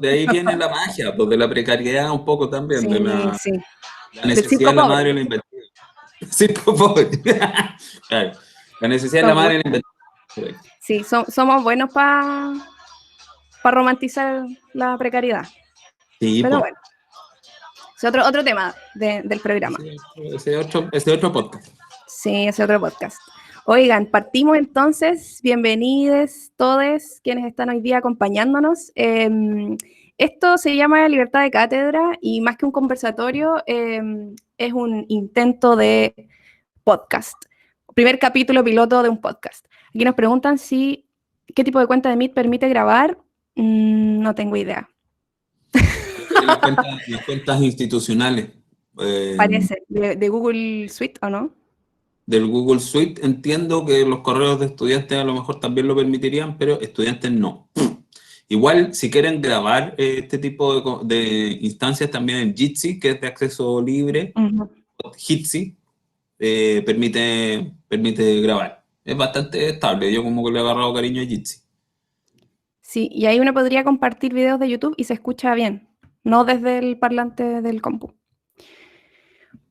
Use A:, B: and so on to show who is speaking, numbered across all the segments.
A: de ahí viene la magia, pues de la precariedad un poco también, de
B: Sí, sí.
A: la
B: Del
A: necesidad
B: circo
A: de la
B: pobre.
A: madre de la inventiva. Sí, pues, pobre. Claro. La necesidad de la madre de la inventiva.
B: Sí, somos buenos para romantizar la precariedad.
A: Sí,
B: Pero
A: pues.
B: bueno, es otro tema del programa.
A: Ese otro podcast.
B: Sí, ese otro podcast. Oigan, partimos entonces. Bienvenidos todos quienes están hoy día acompañándonos. Esto se llama Libertad de Cátedra y más que un conversatorio, es un intento de podcast. Primer capítulo piloto de un podcast. Aquí nos preguntan qué tipo de cuenta de Meet permite grabar. No tengo idea.
A: Las cuentas institucionales
B: Parece, de Google Suite o no.
A: del Google Suite, entiendo que los correos de estudiantes a lo mejor también lo permitirían, pero estudiantes no. Igual, si quieren grabar este tipo de instancias también en Jitsi, que es de acceso libre,
B: Uh-huh.
A: Jitsi, permite grabar. Es bastante estable, yo como que le he agarrado cariño a Jitsi.
B: Sí, y ahí uno podría compartir videos de YouTube y se escucha bien, no desde el parlante del compu.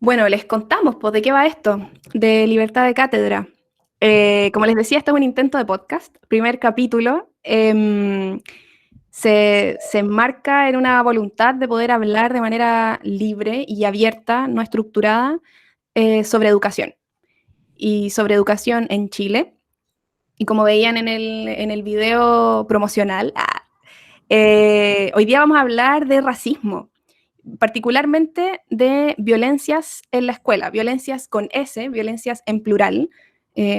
B: Bueno, les contamos, pues, ¿de qué va esto? De Libertad de Cátedra. Como les decía, este es un intento de podcast. Primer capítulo. Se enmarca en una voluntad de poder hablar de manera libre y abierta, no estructurada, sobre educación. Y sobre educación en Chile. Y como veían en el video promocional, hoy día vamos a hablar de racismo, particularmente de violencias en la escuela, violencias con S, violencias en plural,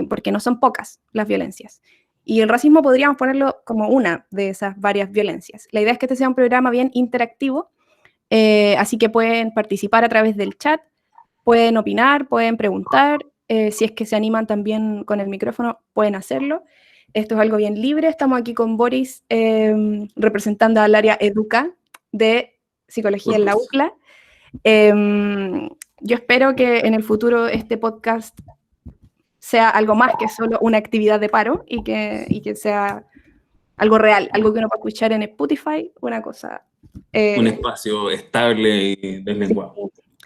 B: porque no son pocas las violencias. Y el racismo podríamos ponerlo como una de esas varias violencias. La idea es que este sea un programa bien interactivo, así que pueden participar a través del chat, pueden opinar, pueden preguntar, si es que se animan también con el micrófono, pueden hacerlo. Esto es algo bien libre. Estamos aquí con Boris representando al área Educa de Psicología en la UCLA. Yo espero que en el futuro este podcast sea algo más que solo una actividad de paro y que sea algo real, algo que uno pueda escuchar en Spotify, una cosa.
A: Un espacio estable y
B: Sí,
A: deslenguado.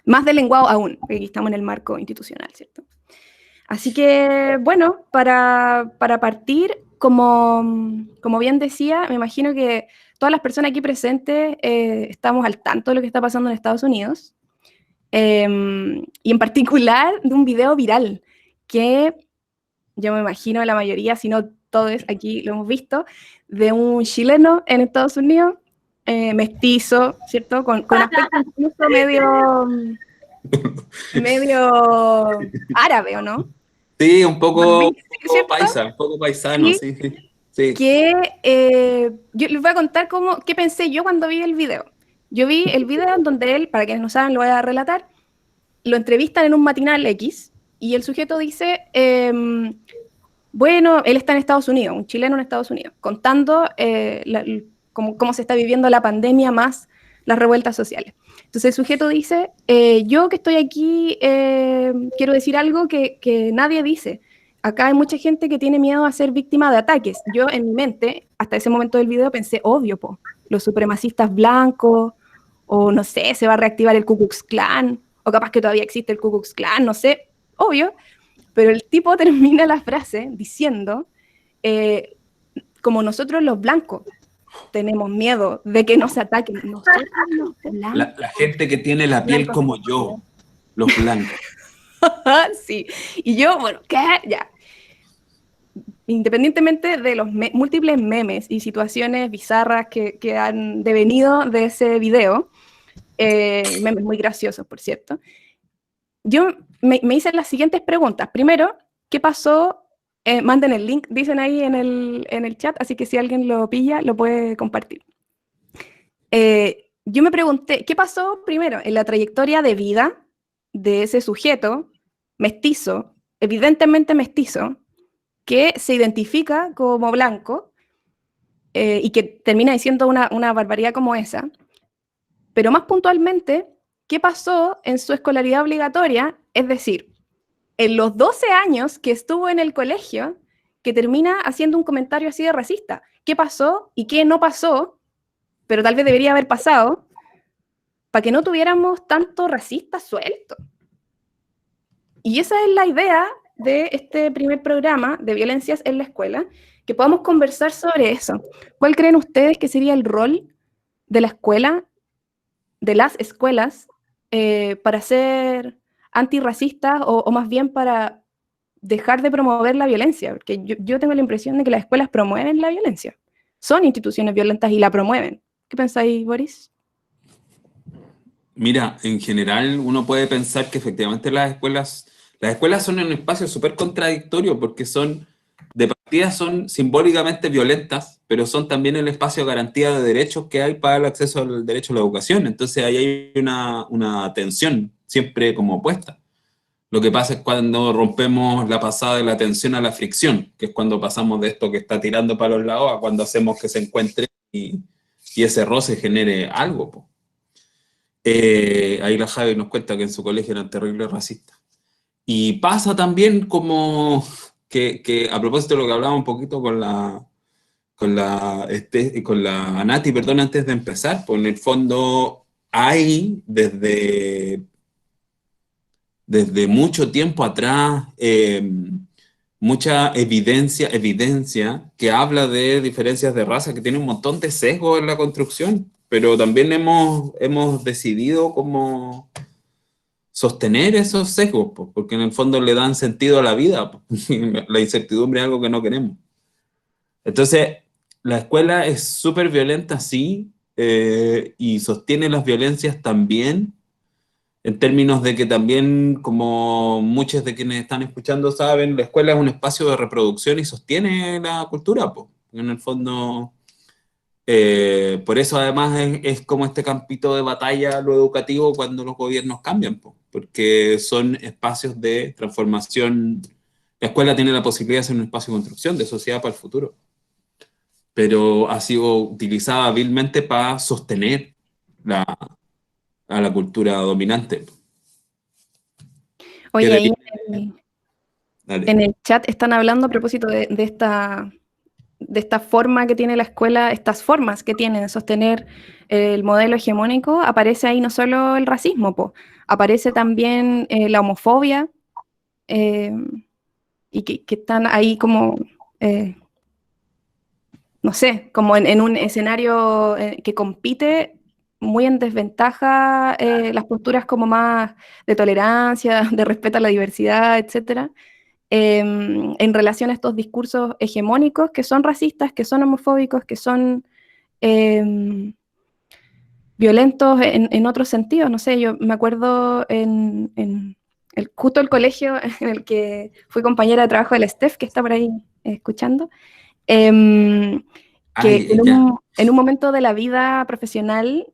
B: más de lenguado aún, porque aquí estamos en el marco institucional, ¿cierto? Así que, bueno, para partir, como bien decía, me imagino que todas las personas aquí presentes estamos al tanto de lo que está pasando en Estados Unidos, y en particular de un video viral que yo me imagino la mayoría, si no todos aquí lo hemos visto, de un chileno en Estados Unidos, mestizo, ¿cierto? Con aspecto incluso medio árabe, ¿o no?
A: Sí, un poco, un poco
B: ¿Cierto?
A: paisa, un poco paisano,
B: Sí,
A: sí, sí. Sí.
B: que yo les voy a contar qué pensé yo cuando vi el video. Yo vi el video en donde él, para quienes no saben, lo voy a relatar, lo entrevistan en un matinal X y el sujeto dice, bueno, él está en Estados Unidos, un chileno en Estados Unidos, contando cómo se está viviendo la pandemia más las revueltas sociales. Entonces el sujeto dice, yo que estoy aquí quiero decir algo que nadie dice. Acá hay mucha gente que tiene miedo a ser víctima de ataques. Yo en mi mente, hasta ese momento del video, pensé, obvio, po, los supremacistas blancos, o no sé, se va a reactivar el Ku Klux Klan, o capaz que todavía existe el Ku Klux Klan, no sé, obvio. Pero el tipo termina la frase diciendo, eh, como nosotros los blancos tenemos miedo de que nos ataquen, nosotros los blancos.
A: La gente que tiene la piel
B: Blancos.
A: como yo, los blancos.
B: Sí, y yo, bueno, ¿qué? Ya. Independientemente de los múltiples memes y situaciones bizarras que han devenido de ese video, memes muy graciosos, por cierto, yo me hice las siguientes preguntas. Primero, ¿qué pasó? Manden el link, dicen ahí en el chat, así que si alguien lo pilla, lo puede compartir. Yo me pregunté, ¿qué pasó primero en la trayectoria de vida de ese sujeto mestizo, evidentemente mestizo, que se identifica como blanco y que termina diciendo una barbaridad como esa? Pero más puntualmente, ¿qué pasó en su escolaridad obligatoria? Es decir, en los 12 años que estuvo en el colegio, que termina haciendo un comentario así de racista. ¿Qué pasó y qué no pasó pero tal vez debería haber pasado para que no tuviéramos tanto racista suelto. Y esa es la idea de este primer programa de violencias en la escuela, que podamos conversar sobre eso. ¿Cuál creen ustedes que sería el rol de la escuela, de las escuelas, para ser antirracistas o más bien para dejar de promover la violencia? Porque yo tengo la impresión de que las escuelas promueven la violencia. Son instituciones violentas y la promueven. ¿Qué pensáis, Boris?
A: Mira, en general uno puede pensar que efectivamente las escuelas son un espacio súper contradictorio porque de partida son simbólicamente violentas, pero son también el espacio de garantía de derechos que hay para el acceso al derecho a la educación. Entonces ahí hay una tensión siempre como opuesta. Lo que pasa es cuando rompemos la pasada de la tensión a la fricción, que es cuando pasamos de esto que está tirando para los lados a cuando hacemos que se encuentre y ese roce genere algo, po. Ahí la Javi nos cuenta que en su colegio eran terribles racistas. Y pasa también como que a propósito de lo que hablábamos un poquito con la Nati, perdón, antes de empezar, pues en el fondo hay desde mucho tiempo atrás mucha evidencia que habla de diferencias de raza, que tiene un montón de sesgos en la construcción, pero también hemos decidido cómo sostener esos sesgos, pues, porque en el fondo le dan sentido a la vida, pues. La incertidumbre es algo que no queremos. Entonces, la escuela es súper violenta, sí, y sostiene las violencias también, en términos de que también, como muchos de quienes están escuchando saben, la escuela es un espacio de reproducción y sostiene la cultura, pues. En el fondo, por eso además es como este campito de batalla lo educativo cuando los gobiernos cambian, po, porque son espacios de transformación. La escuela tiene la posibilidad de ser un espacio de construcción de sociedad para el futuro, pero ha sido utilizada hábilmente para sostener la, a la cultura dominante. ¿Qué
B: Oye,
A: te
B: ahí
A: digo?
B: en
A: Dale.
B: el chat están hablando a propósito de esta forma que tiene la escuela, estas formas que tiene de sostener el modelo hegemónico. Aparece ahí no solo el racismo, po, aparece también la homofobia, eh, y que están ahí como, eh, no sé, como en un escenario que compite muy en desventaja las posturas como más de tolerancia, de respeto a la diversidad, etcétera, en relación a estos discursos hegemónicos que son racistas, que son homofóbicos, que son violentos en otros sentidos. No sé, yo me acuerdo justo el colegio en el que fui compañera de trabajo del STEF, que está por ahí escuchando, em, que
A: Ay, ya.
B: en un momento de la vida profesional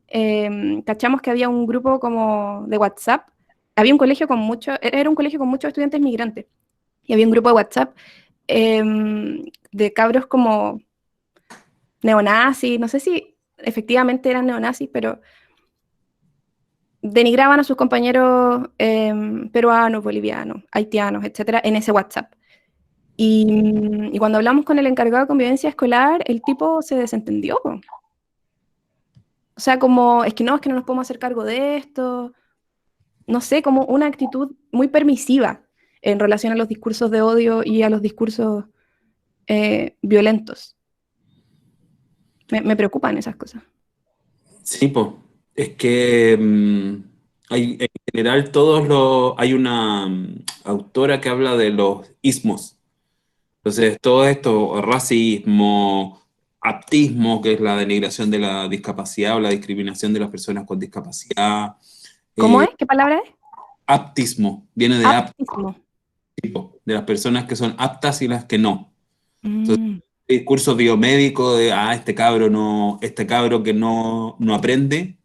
B: cachamos que había un grupo como de WhatsApp. Había un colegio con era un colegio con muchos estudiantes migrantes, y había un grupo de WhatsApp de cabros como neonazis, no sé si efectivamente eran neonazis, pero denigraban a sus compañeros peruanos, bolivianos, haitianos, etcétera, en ese WhatsApp. Y cuando hablamos con el encargado de convivencia escolar, el tipo se desentendió, po. O sea, como, es que no nos podemos hacer cargo de esto. No sé, como una actitud muy permisiva en relación a los discursos de odio y a los discursos violentos. Me preocupan esas cosas.
A: Sí, pues. Es que en general hay una autora que habla de los ismos. Entonces, todo esto, racismo, aptismo, que es la denigración de la discapacidad o la discriminación de las personas con discapacidad,
B: ¿Cómo
A: eh,
B: es? ¿Qué palabra es?
A: aptismo, viene de
B: Aptismo.
A: aptipo, de las personas que son aptas y las que no.
B: Mm.
A: El discurso biomédico de, este cabro que no aprende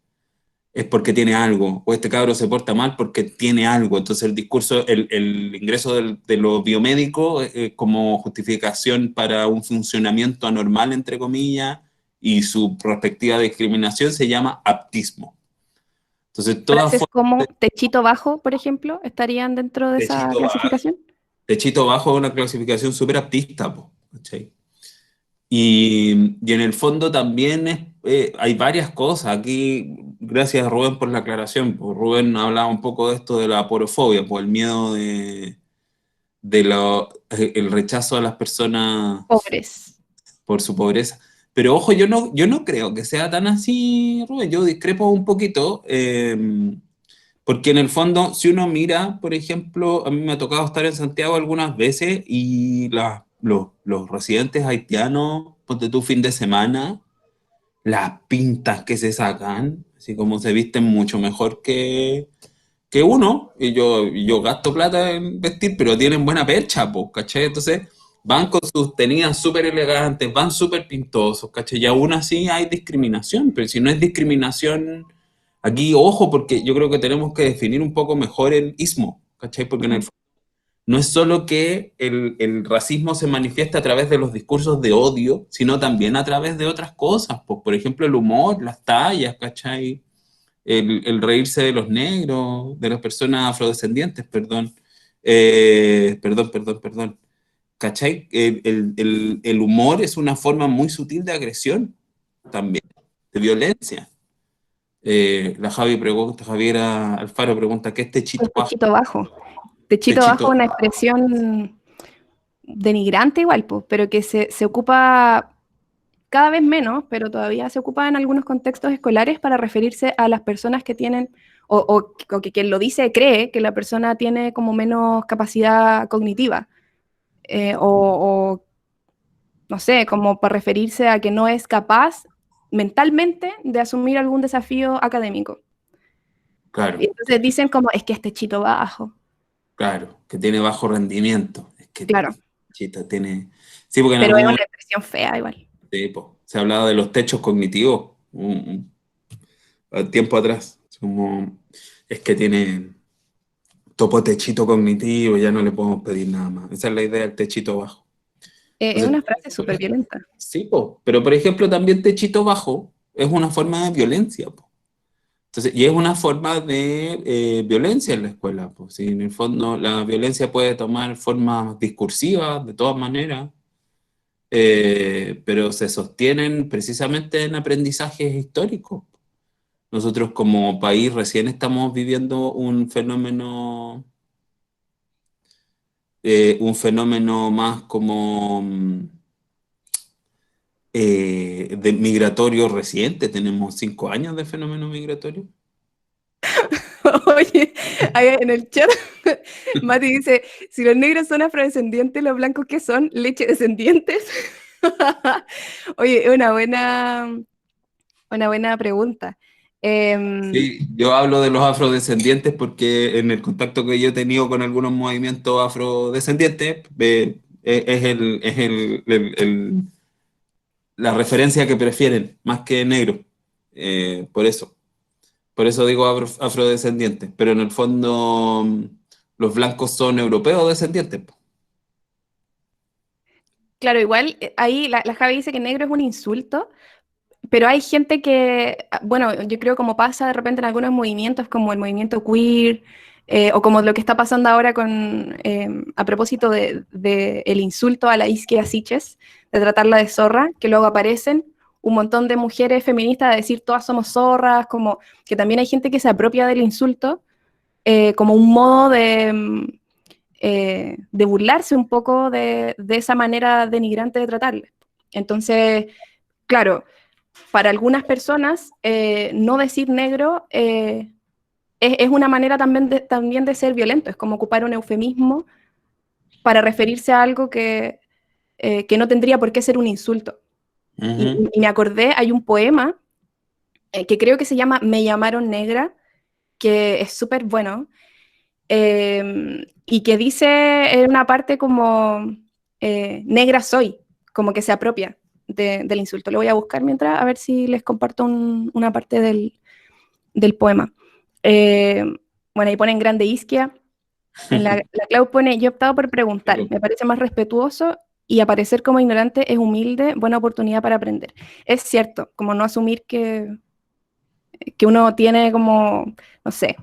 A: es porque tiene algo, o este cabro se porta mal porque tiene algo. Entonces el discurso, el ingreso de lo biomédico como justificación para un funcionamiento anormal, entre comillas, y su respectiva discriminación se llama aptismo. Entonces todas
B: Frases
A: formas
B: como techito bajo, por ejemplo, estarían dentro de
A: de
B: esa
A: chito,
B: clasificación.
A: de chito bajo es una clasificación súper aptista, po, ¿cachai? Y en el fondo también hay varias cosas. Aquí, gracias a Rubén por la aclaración. Pues Rubén hablaba un poco de esto de la aporofobia, por el miedo el rechazo a las personas
B: Pobres.
A: por su pobreza. Pero ojo, yo no creo que sea tan así, Rubén. Yo discrepo un poquito, porque en el fondo, si uno mira, por ejemplo, a mí me ha tocado estar en Santiago algunas veces y los residentes haitianos, ponte tu fin de semana, las pintas que se sacan, así como se visten mucho mejor que uno, y yo gasto plata en vestir, pero tienen buena percha, pues, ¿cachai? Entonces van con sus tenidas súper elegantes, van súper pintosos, ¿cachai? Y aún así hay discriminación, pero si no es discriminación, aquí, ojo, porque yo creo que tenemos que definir un poco mejor el ismo, ¿cachai? Porque en el no es solo que el racismo se manifiesta a través de los discursos de odio, sino también a través de otras cosas, pues, por ejemplo, el humor, las tallas, ¿cachai? El reírse de los negros, de las personas afrodescendientes, perdón. Perdón. ¿Cachai? El humor es una forma muy sutil de agresión también, de violencia. Javiera Alfaro pregunta, ¿qué es
B: El
A: techito bajo?
B: techito bajo. Techito bajo
A: Techito.
B: es una expresión denigrante igual, pues, pero que se ocupa cada vez menos, pero todavía se ocupa en algunos contextos escolares para referirse a las personas que tienen, o que quien lo dice cree que la persona tiene como menos capacidad cognitiva, o no sé, como para referirse a que no es capaz mentalmente de asumir algún desafío académico.
A: Claro,
B: Y entonces dicen como, es que este chito bajo.
A: claro, que tiene bajo rendimiento. Es que
B: Claro,
A: chita tiene... Sí, porque en
B: pero
A: algún
B: es una
A: momento
B: expresión fea igual.
A: se hablaba de los techos cognitivos tiempo atrás. Es que tiene topo techito cognitivo, ya no le podemos pedir nada más. Esa es la idea del techito bajo.
B: Es
A: Entonces,
B: una frase súper violenta.
A: sí, po, pero por ejemplo también techito bajo es una forma de violencia, po. Entonces, y es una forma de violencia en la escuela, po. Sí, en el fondo la violencia puede tomar formas discursivas de todas maneras, pero se sostienen precisamente en aprendizajes históricos. Nosotros como país recién estamos viviendo un fenómeno más como de migratorio reciente. Tenemos 5 años de fenómeno migratorio.
B: Oye, ahí en el chat, Mati dice, si los negros son afrodescendientes, ¿los blancos qué son? ¿Leche descendientes? Oye, es una buena pregunta. Em,
A: Sí, yo hablo de los afrodescendientes porque en el contacto que yo he tenido con algunos movimientos afrodescendientes, la referencia que prefieren, más que negro. Por eso. Por eso digo afrodescendientes, pero en el fondo los blancos son europeos descendientes, po.
B: claro, igual ahí la Javi dice que negro es un insulto, pero hay gente que, bueno, yo creo como pasa de repente en algunos movimientos, como el movimiento queer, o como lo que está pasando ahora a propósito de el insulto a la Isquia Siches, de tratarla de zorra, que luego aparecen un montón de mujeres feministas a decir todas somos zorras, como que también hay gente que se apropia del insulto como un modo de burlarse un poco de esa manera denigrante de tratarle. Entonces, claro, para algunas personas, no decir negro es una manera también de ser violento, es como ocupar un eufemismo para referirse a algo que no tendría por qué ser un insulto.
A: Ujú.
B: Y me acordé, hay un poema que creo que se llama Me llamaron negra, que es súper bueno, y que dice en una parte como negra soy, como que se apropia del insulto. Lo voy a buscar mientras, a ver si les comparto una parte del poema. Eh, bueno, ahí ponen grande isquia. La Clau pone, yo he optado por preguntar, me parece más respetuoso y aparecer como ignorante es humilde, buena oportunidad para aprender. Es cierto, como no asumir que uno tiene como, no sé,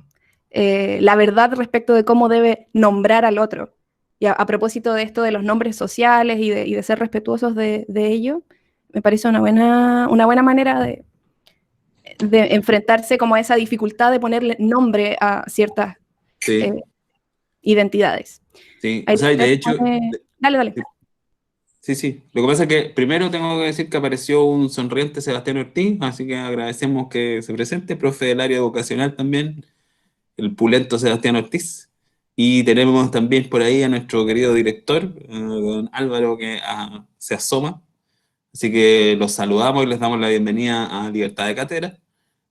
B: la verdad respecto de cómo debe nombrar al otro. Y a propósito de esto de los nombres sociales y de ser respetuosos de ello, me parece una buena manera de enfrentarse como a esa dificultad de ponerle nombre a ciertas
A: Sí,
B: identidades.
A: sí.
B: Ahí
A: O sea, y de
B: Steph
A: hecho,
B: Dale, dale.
A: sí, sí. Lo que pasa es que primero tengo que decir que apareció un sonriente Sebastián Ortiz, así que agradecemos que se presente, profe del área educacional también, el pulento Sebastián Ortiz. Y tenemos también por ahí a nuestro querido director, don Álvaro, que se asoma. Así que los saludamos y les damos la bienvenida a Libertad de Cátedra.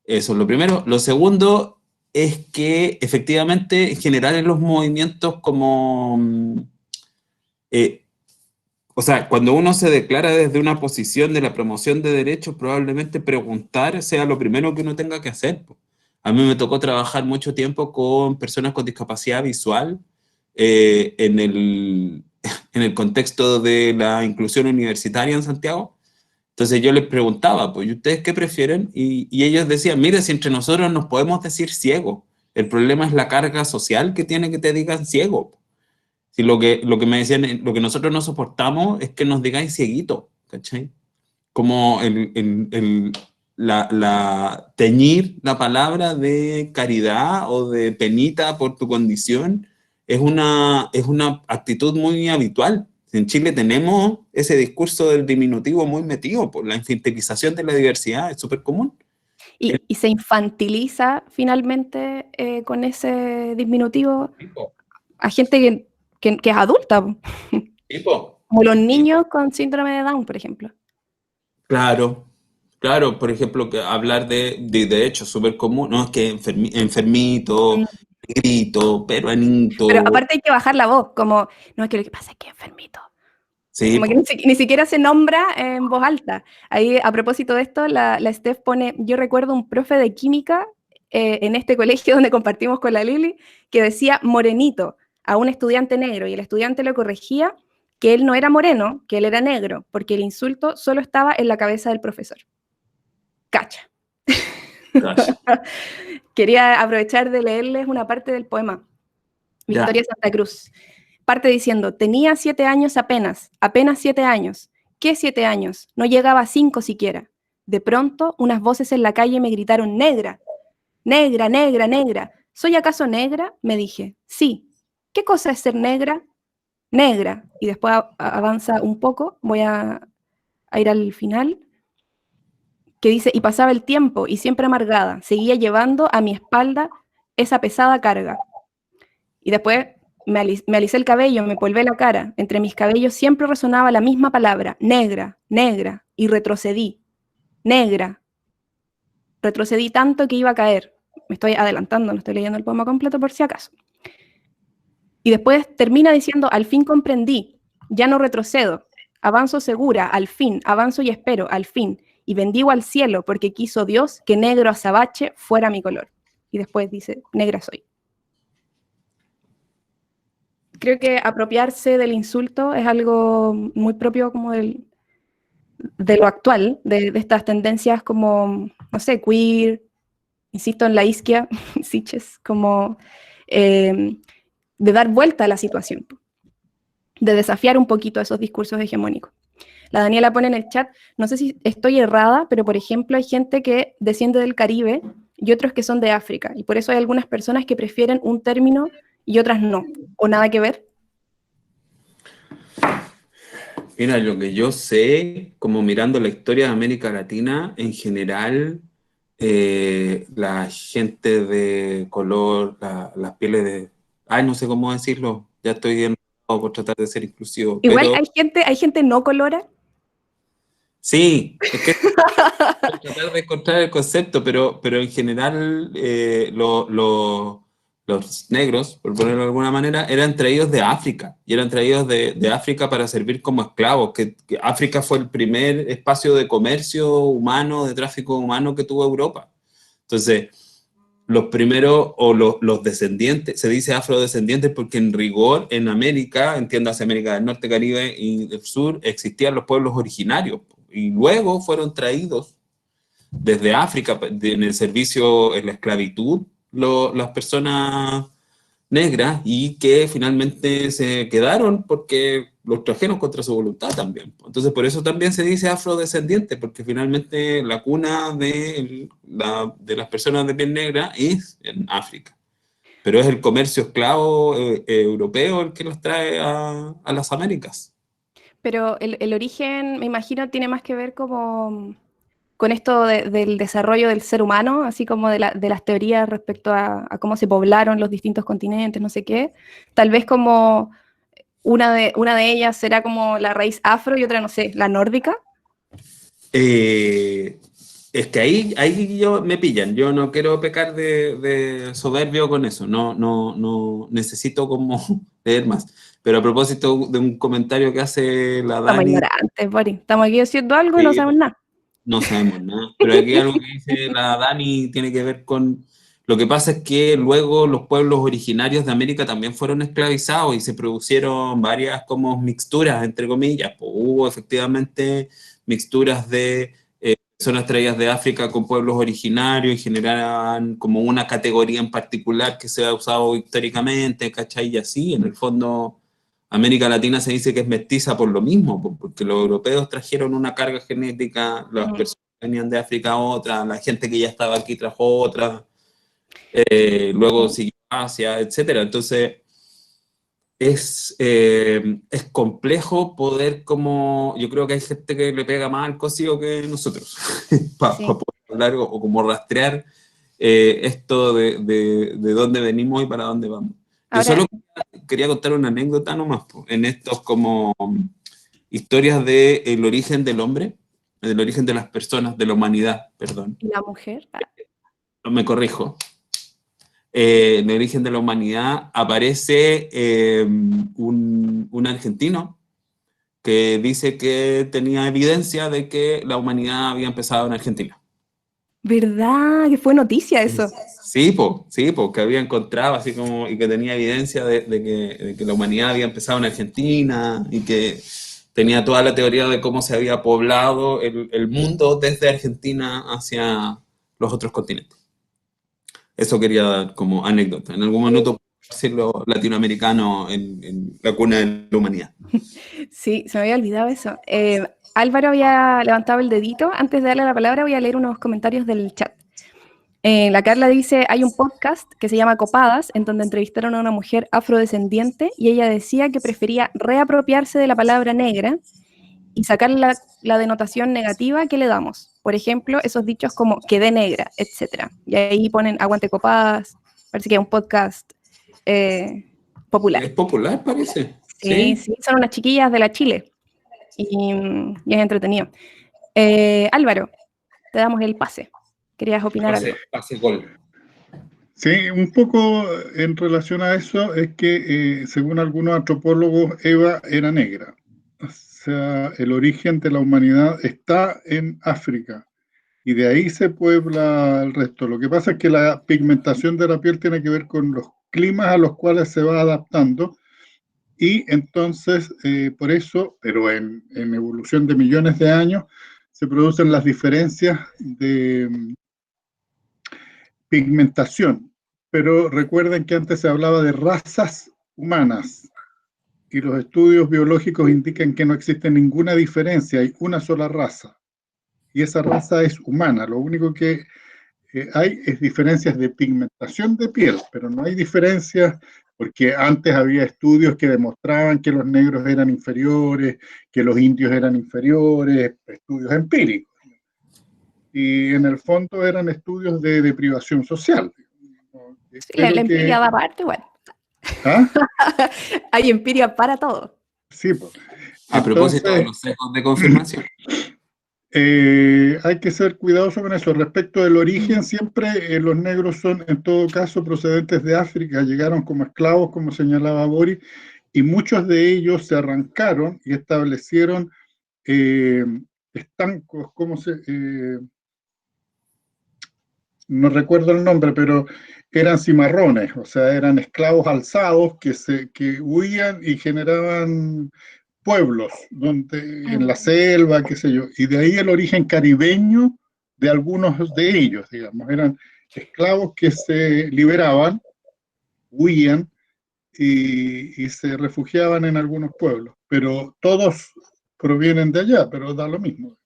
A: Eso es lo primero. Lo segundo es que efectivamente en general en los movimientos como... eh, o sea, cuando uno se declara desde una posición de la promoción de derechos, probablemente preguntar sea lo primero que uno tenga que hacer. A mí me tocó trabajar mucho tiempo con personas con discapacidad visual en en el contexto de la inclusión universitaria en Santiago. Entonces yo les preguntaba, pues, ¿y ustedes qué prefieren? Y ellos decían, mire, si entre nosotros nos podemos decir ciego, el problema es la carga social que tiene que te digan ciego. Si lo que me decían, lo que nosotros no soportamos es que nos digáis cieguito, ¿cachai? Como teñir la palabra de caridad o de penita por tu condición es una actitud muy habitual. En Chile tenemos ese discurso del diminutivo muy metido, por la infantilización de la diversidad es súper común.
B: Y se infantiliza finalmente con ese disminutivo
A: Tipo,
B: a gente que es adulta, po.
A: tipo,
B: Como los niños
A: tipo.
B: con síndrome de Down, por ejemplo.
A: Claro, claro, por ejemplo, que hablar de hecho, súper común, no es que enfermito,
B: Mm.
A: grito,
B: Pero
A: peruanito,
B: aparte hay que bajar la voz, como, no, es que lo que pasa es que es enfermito.
A: sí,
B: Como que
A: po,
B: ni siquiera se nombra en voz alta. Ahí, a propósito de esto, la Steph pone, yo recuerdo un profe de química en este colegio donde compartimos con la Lili, que decía morenito a un estudiante negro, y el estudiante lo corregía que él no era moreno, que él era negro, porque el insulto solo estaba en la cabeza del profesor. Cacha.
A: gosh,
B: Quería aprovechar de leerles una parte del poema, Victoria
A: ya,
B: Santa Cruz. Parte diciendo, tenía 7 años apenas 7 años. ¿Qué 7 años? No llegaba a 5 siquiera. De pronto, unas voces en la calle me gritaron, negra, negra, negra, negra. ¿Soy acaso negra? Me dije, sí. ¿Qué cosa es ser negra? Negra. Y después avanza un poco, voy a ir al final, que dice, y pasaba el tiempo, y siempre amargada, seguía llevando a mi espalda esa pesada carga. Y después me alisé el cabello, me polvé la cara. Entre mis cabellos siempre resonaba la misma palabra, negra, negra, y retrocedí, negra. Retrocedí tanto que iba a caer. Me estoy adelantando, no estoy leyendo el poema completo por si acaso. Y después termina diciendo, al fin comprendí, ya no retrocedo, avanzo segura, al fin, avanzo y espero, al fin, y bendigo al cielo porque quiso Dios que negro azabache fuera mi color. Y después dice, negra soy. Creo que apropiarse del insulto es algo muy propio como de lo actual, de estas tendencias como, no sé, queer, insisto en la isquia, siches, como de dar vuelta a la situación, de desafiar un poquito esos discursos hegemónicos. La Daniela pone en el chat, no sé si estoy errada, pero por ejemplo hay gente que desciende del Caribe y otros que son de África, y por eso hay algunas personas que prefieren un término y otras no, o nada que ver.
A: mira, lo que yo sé, como mirando la historia de América Latina, en general, la gente de color, las pieles de, ay, no sé cómo decirlo, ya estoy enredado por tratar de ser inclusivo,
B: Igual
A: pero
B: hay gente no colora.
A: sí, es que tratar de encontrar el concepto, pero en general los negros, por ponerlo de alguna manera, eran traídos de África y eran traídos de África para servir como esclavos, que África fue el primer espacio de comercio humano, de tráfico humano que tuvo Europa. Entonces, los primeros o los descendientes, se dice afrodescendientes porque en rigor en América, entiéndase América del Norte, Caribe y del Sur, existían los pueblos originarios y luego fueron traídos desde África en el servicio, en la esclavitud, las personas negras y que finalmente se quedaron porque los trajeron contra su voluntad también. Entonces, por eso también se dice afrodescendiente, porque finalmente la cuna de las personas de piel negra es en África. Pero es el comercio esclavo europeo el que los trae a las Américas.
B: Pero el origen, me imagino, tiene más que ver como con esto del desarrollo del ser humano, así como de las teorías respecto a cómo se poblaron los distintos continentes, no sé qué. Tal vez como una de ellas será como la raíz afro y otra, no sé, la nórdica.
A: Es que ahí me pillan. Yo no quiero pecar de soberbio con eso. No necesito como leer más. Pero a propósito de un comentario que hace la
B: Estamos
A: Dani,
B: ignorantes, Boris. Estamos aquí haciendo algo y no
A: sí,
B: sabemos nada.
A: no sabemos nada. Pero aquí algo que dice la Dani tiene que ver con... Lo que pasa es que luego los pueblos originarios de América también fueron esclavizados y se producieron varias como mixturas, entre comillas. Pues hubo efectivamente mixturas de personas traídas de África con pueblos originarios y generaban como una categoría en particular que se ha usado históricamente, ¿cachai? Y así, en el fondo, América Latina se dice que es mestiza por lo mismo, porque los europeos trajeron una carga genética, las personas que venían de África otra, la gente que ya estaba aquí trajo otra, luego siguió Asia, etcétera. Entonces, es complejo poder como, yo creo que hay gente que le pega más al cocido que nosotros, para
B: Sí.
A: poder hablar o como rastrear esto de dónde venimos y para dónde vamos. Yo
B: Ahora,
A: solo quería contar una anécdota nomás, po, en estos como historias del origen del hombre, del origen de las personas, de la humanidad, perdón,
B: ¿y la mujer? Ah,
A: me corrijo. En el origen de la humanidad aparece un argentino que dice que tenía evidencia de que la humanidad había empezado en Argentina.
B: ¿verdad? Que fue noticia eso.
A: Sí, po, que había encontrado así como y que tenía evidencia de que la humanidad había empezado en Argentina y que tenía toda la teoría de cómo se había poblado el mundo desde Argentina hacia los otros continentes. Eso quería dar como anécdota. En algún minuto decirlo latinoamericano en la cuna de la humanidad.
B: Sí, se me había olvidado eso. Álvaro había levantado el dedito. Antes de darle la palabra, voy a leer unos comentarios del chat. La Carla dice, hay un podcast que se llama Copadas, en donde entrevistaron a una mujer afrodescendiente y ella decía que prefería reapropiarse de la palabra negra y sacar la denotación negativa que le damos. Por ejemplo, esos dichos como quedé negra, etc. Y ahí ponen aguante Copadas, parece que es un podcast popular.
A: Es popular, parece.
B: Sí,
A: Sí.
B: sí, son unas chiquillas de la Chile y es entretenido. Álvaro, te damos el pase. ¿Querías opinar algo?
A: Pase gol.
C: Sí, un poco en relación a eso es que, según algunos antropólogos, Eva era negra. O sea, el origen de la humanidad está en África y de ahí se puebla el resto. Lo que pasa es que la pigmentación de la piel tiene que ver con los climas a los cuales se va adaptando y entonces, por eso, pero en evolución de millones de años, se producen las diferencias de pigmentación. Pero recuerden que antes se hablaba de razas humanas y los estudios biológicos indican que no existe ninguna diferencia, hay una sola raza y esa raza es humana. Lo único que hay es diferencias de pigmentación de piel, pero no hay diferencias porque antes había estudios que demostraban que los negros eran inferiores, que los indios eran inferiores, estudios empíricos. Y en el fondo eran estudios de privación social.
B: Sí, la
C: Espero
B: empiria
C: que...
B: da parte, bueno.
C: ¿Ah?
B: Hay empiria para todo.
C: Sí, pues.
A: A propósito de
C: Entonces,
A: los sesgos de confirmación.
C: hay que ser cuidadoso con eso. Respecto del origen, siempre los negros son, en todo caso, procedentes de África. Llegaron como esclavos, como señalaba Boris, y muchos de ellos se arrancaron y establecieron estancos, no recuerdo el nombre, pero eran cimarrones, o sea, eran esclavos alzados que huían y generaban pueblos en la selva, qué sé yo, y de ahí el origen caribeño de algunos de ellos, digamos, eran esclavos que se liberaban, huían, y se refugiaban en algunos pueblos, pero todos provienen de allá, pero da lo mismo.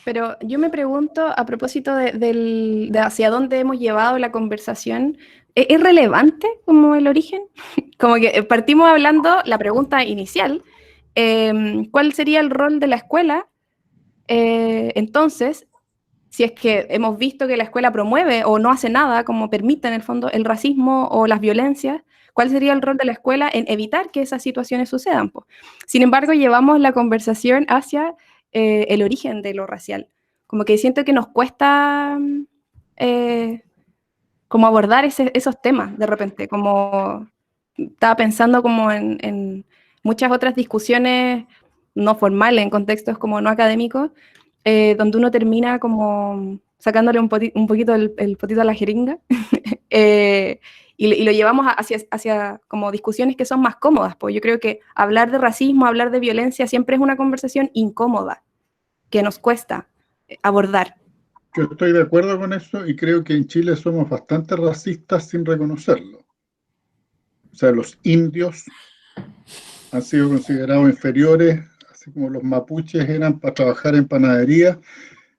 B: Pero yo me pregunto, a propósito de hacia dónde hemos llevado la conversación, ¿es relevante como el origen? Como que partimos hablando, la pregunta inicial, ¿cuál sería el rol de la escuela? Entonces, si es que hemos visto que la escuela promueve o no hace nada, como permite en el fondo el racismo o las violencias, ¿cuál sería el rol de la escuela en evitar que esas situaciones sucedan, po? Sin embargo, llevamos la conversación hacia el origen de lo racial. Como que siento que nos cuesta eh, como abordar esos temas de repente, como estaba pensando como en muchas otras discusiones no formales, en contextos como no académicos, donde uno termina como sacándole un poquito el potito a la jeringa, y lo llevamos hacia como discusiones que son más cómodas, pues yo creo que hablar de racismo, hablar de violencia siempre es una conversación incómoda, que nos cuesta abordar.
C: Yo estoy de acuerdo con eso y creo que en Chile somos bastante racistas sin reconocerlo. O sea, los indios han sido considerados inferiores, así como los mapuches eran para trabajar en panadería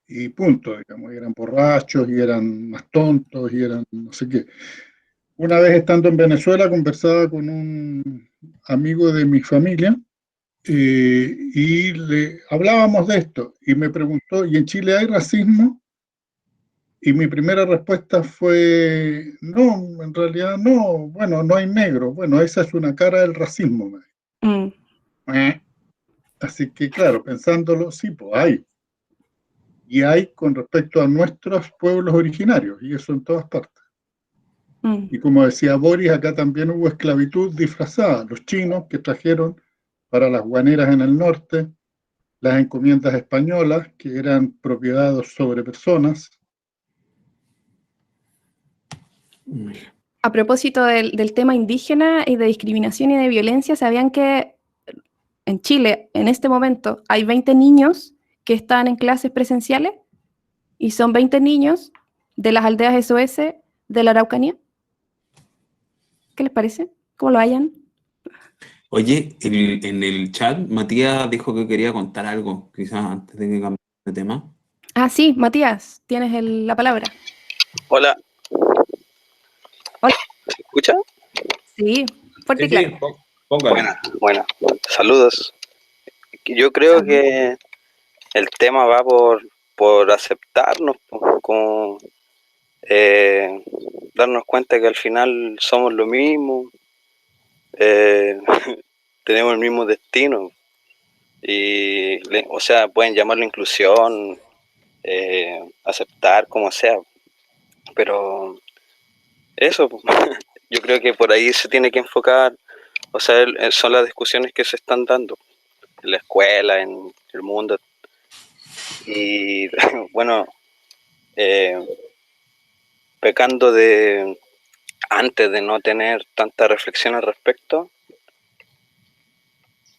C: y punto, digamos, y eran borrachos y eran más tontos y eran no sé qué. Una vez estando en Venezuela conversaba con un amigo de mi familia y le hablábamos de esto y me preguntó, ¿y en Chile hay racismo? Y mi primera respuesta fue, no, en realidad no, bueno, no hay negro, bueno, esa es una cara del racismo.
B: Mm,
C: Así que claro, pensándolo, sí, pues hay. Y hay con respecto a nuestros pueblos originarios, y eso en todas partes.
B: mm.
C: Y como decía Boris, acá también hubo esclavitud disfrazada. Los chinos que trajeron para las guaneras en el norte, las encomiendas españolas, que eran propiedad sobre personas.
B: A propósito del tema indígena y de discriminación y de violencia, ¿sabían que en Chile, en este momento, hay 20 niños que están en clases presenciales? Y son 20 niños de las aldeas SOS de la Araucanía. ¿Qué les parece? ¿Cómo lo hayan?
A: Oye, en el chat Matías dijo que quería contar algo, quizás antes de que cambiemos de tema.
B: Ah, sí, Matías, tienes la palabra.
D: Hola.
B: Hola.
D: ¿Se escucha?
B: Sí, fuerte y claro.
A: Póngale.
D: Buena. Saludos. Yo creo que el tema va por aceptarnos, como darnos cuenta que al final somos lo mismo, tenemos el mismo destino. Y, o sea, pueden llamarlo inclusión, aceptar, como sea. Pero eso, yo creo que por ahí se tiene que enfocar, o sea, son las discusiones que se están dando en la escuela, en el mundo. Y bueno, pecando de antes de no tener tanta reflexión al respecto,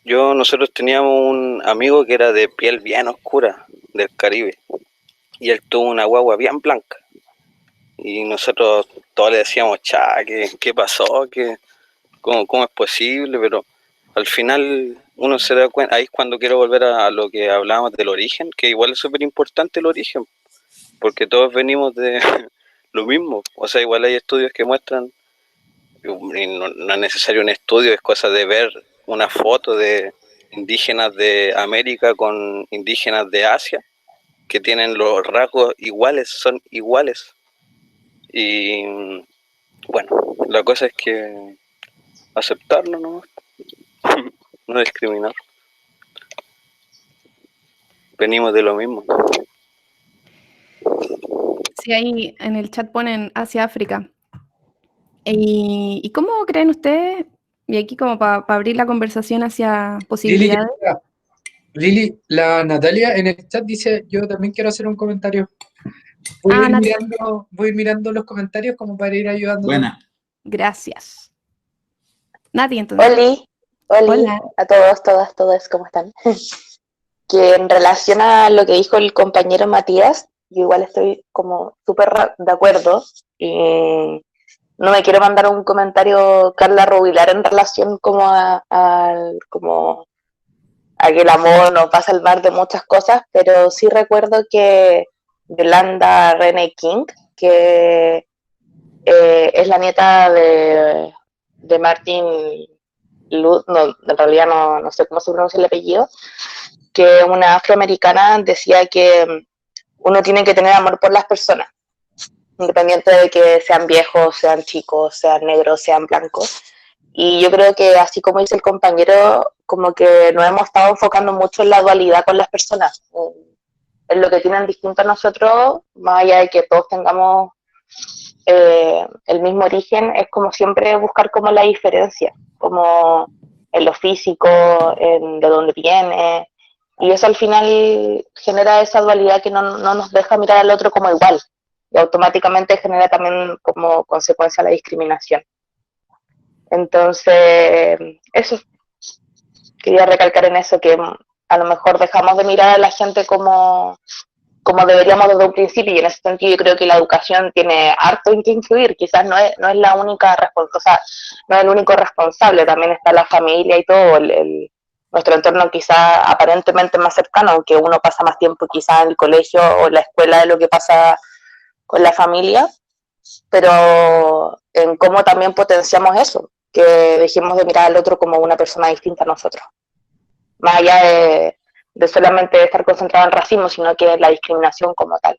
D: nosotros teníamos un amigo que era de piel bien oscura, del Caribe, y él tuvo una guagua bien blanca. Y nosotros todos le decíamos, ¿qué pasó? ¿Cómo es posible? Pero al final uno se da cuenta, ahí es cuando quiero volver a lo que hablábamos del origen, que igual es súper importante el origen, porque todos venimos de lo mismo. O sea, igual hay estudios que muestran, y no es necesario un estudio, es cosa de ver una foto de indígenas de América con indígenas de Asia, que tienen los rasgos iguales, son iguales. Y bueno, la cosa es que aceptarlo, ¿no? No discriminar. Venimos de lo mismo.
B: Sí, ahí en el chat ponen Asia, África. ¿Y cómo creen ustedes, y aquí como para abrir la conversación hacia posibilidades?
E: Lili, la Natalia en el chat dice, yo también quiero hacer un comentario. Voy a ir mirando los comentarios como para ir ayudando.
A: Buena.
B: Gracias. Nati, entonces.
F: Oli,
B: Hola.
F: a todos, todas, ¿cómo están? Que en relación a lo que dijo el compañero Matías, yo igual estoy como súper de acuerdo. Me no me quiero mandar un comentario, Carla Rubilar, en relación como como a que el amor nos va a salvar de muchas cosas, pero sí recuerdo que Yolanda Rene King, que es la nieta de Martin Luther, no, en realidad no sé cómo se pronuncia el apellido, que una afroamericana decía que uno tiene que tener amor por las personas, independiente de que sean viejos, sean chicos, sean negros, sean blancos. Y yo creo que, así como dice el compañero, como que nos hemos estado enfocando mucho en la dualidad con las personas, en lo que tienen distinto a nosotros, más allá de que todos tengamos el mismo origen, es como siempre buscar como la diferencia, como en lo físico, en de dónde viene, y eso al final genera esa dualidad que no nos deja mirar al otro como igual, y automáticamente genera también como consecuencia la discriminación. Entonces, eso, quería recalcar en eso, que a lo mejor dejamos de mirar a la gente como deberíamos desde un principio, y en ese sentido yo creo que la educación tiene harto en que influir, quizás no es la única responsable, o sea, no es el único responsable, también está la familia y todo, nuestro entorno quizás aparentemente más cercano, aunque uno pasa más tiempo quizás en el colegio o en la escuela de lo que pasa con la familia, pero en cómo también potenciamos eso, que dejemos de mirar al otro como una persona distinta a nosotros, más allá de solamente estar concentrado en racismo, sino que la discriminación como tal.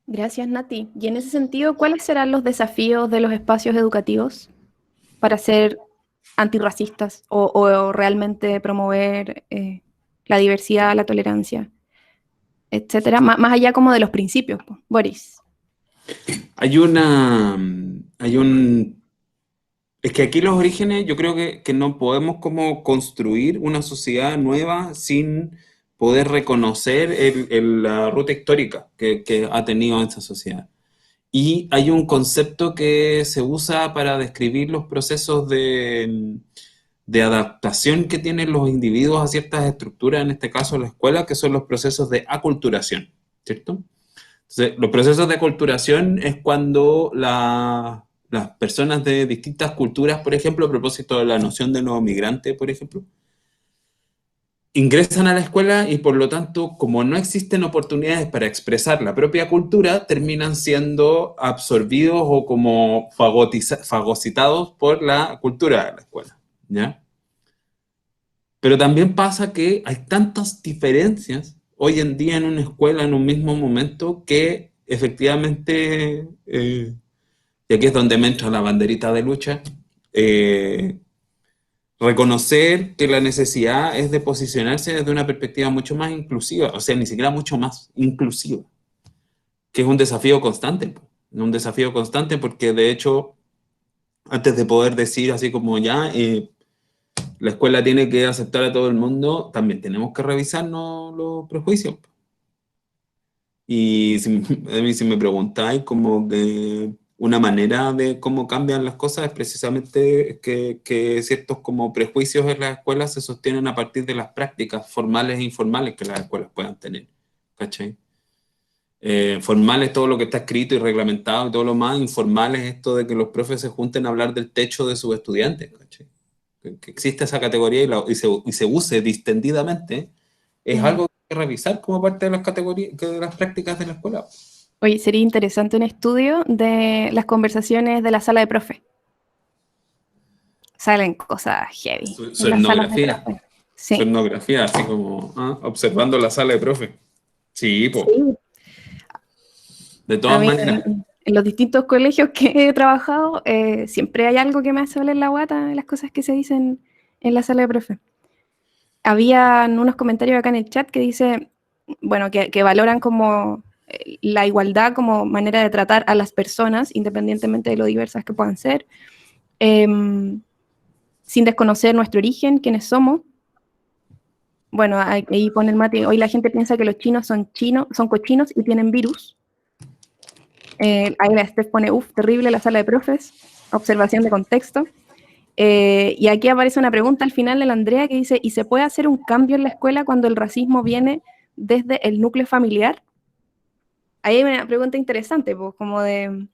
B: Gracias, Nati. Y en ese sentido, ¿cuáles serán los desafíos de los espacios educativos para ser antirracistas o realmente promover la diversidad, la tolerancia, etcétera? Más allá como de los principios, pues. Boris.
A: Es que aquí los orígenes, yo creo que no podemos como construir una sociedad nueva sin poder reconocer la ruta histórica que ha tenido esa sociedad. Y hay un concepto que se usa para describir los procesos de adaptación que tienen los individuos a ciertas estructuras, en este caso la escuela, que son los procesos de aculturación, ¿cierto? Entonces, los procesos de aculturación es cuando las personas de distintas culturas, por ejemplo, a propósito de la noción de nuevo migrante, por ejemplo, ingresan a la escuela y por lo tanto, como no existen oportunidades para expresar la propia cultura, terminan siendo absorbidos o como fagocitados por la cultura de la escuela, ¿ya? Pero también pasa que hay tantas diferencias hoy en día en una escuela, en un mismo momento, que efectivamente, y aquí es donde me entra la banderita de lucha, reconocer que la necesidad es de posicionarse desde una perspectiva mucho más inclusiva, o sea, ni siquiera mucho más inclusiva, que es un desafío constante porque de hecho, antes de poder decir así como ya, la escuela tiene que aceptar a todo el mundo, también tenemos que revisarnos los prejuicios. Y a mí si me preguntáis como que una manera de cómo cambian las cosas es precisamente que ciertos como prejuicios en las escuelas se sostienen a partir de las prácticas formales e informales que las escuelas puedan tener, ¿cachai? Formales todo lo que está escrito y reglamentado y todo lo más, informales esto de que los profes se junten a hablar del techo de sus estudiantes, ¿cachai? Que existe esa categoría y se use distendidamente, es algo que hay que revisar como parte de las categorías, de las prácticas de la escuela.
B: Oye, sería interesante un estudio de las conversaciones de la sala de profe. Salen cosas heavy.
A: Su etnografía. Sí. Su etnografía, así como observando la sala de profe. Sí, pues. Sí. De todas maneras.
B: En los distintos colegios que he trabajado, siempre hay algo que me hace oler la guata de las cosas que se dicen en la sala de profe. Habían unos comentarios acá en el chat que dice, bueno, que valoran como la igualdad como manera de tratar a las personas, independientemente de lo diversas que puedan ser, sin desconocer nuestro origen, quiénes somos. Bueno, ahí pone el Mati, hoy la gente piensa que los chinos son cochinos y tienen virus. Ahí la Steph pone, terrible la sala de profes, observación de contexto. Y aquí aparece una pregunta al final de la Andrea que dice, ¿y se puede hacer un cambio en la escuela cuando el racismo viene desde el núcleo familiar? ahí hay una pregunta interesante, pues, como de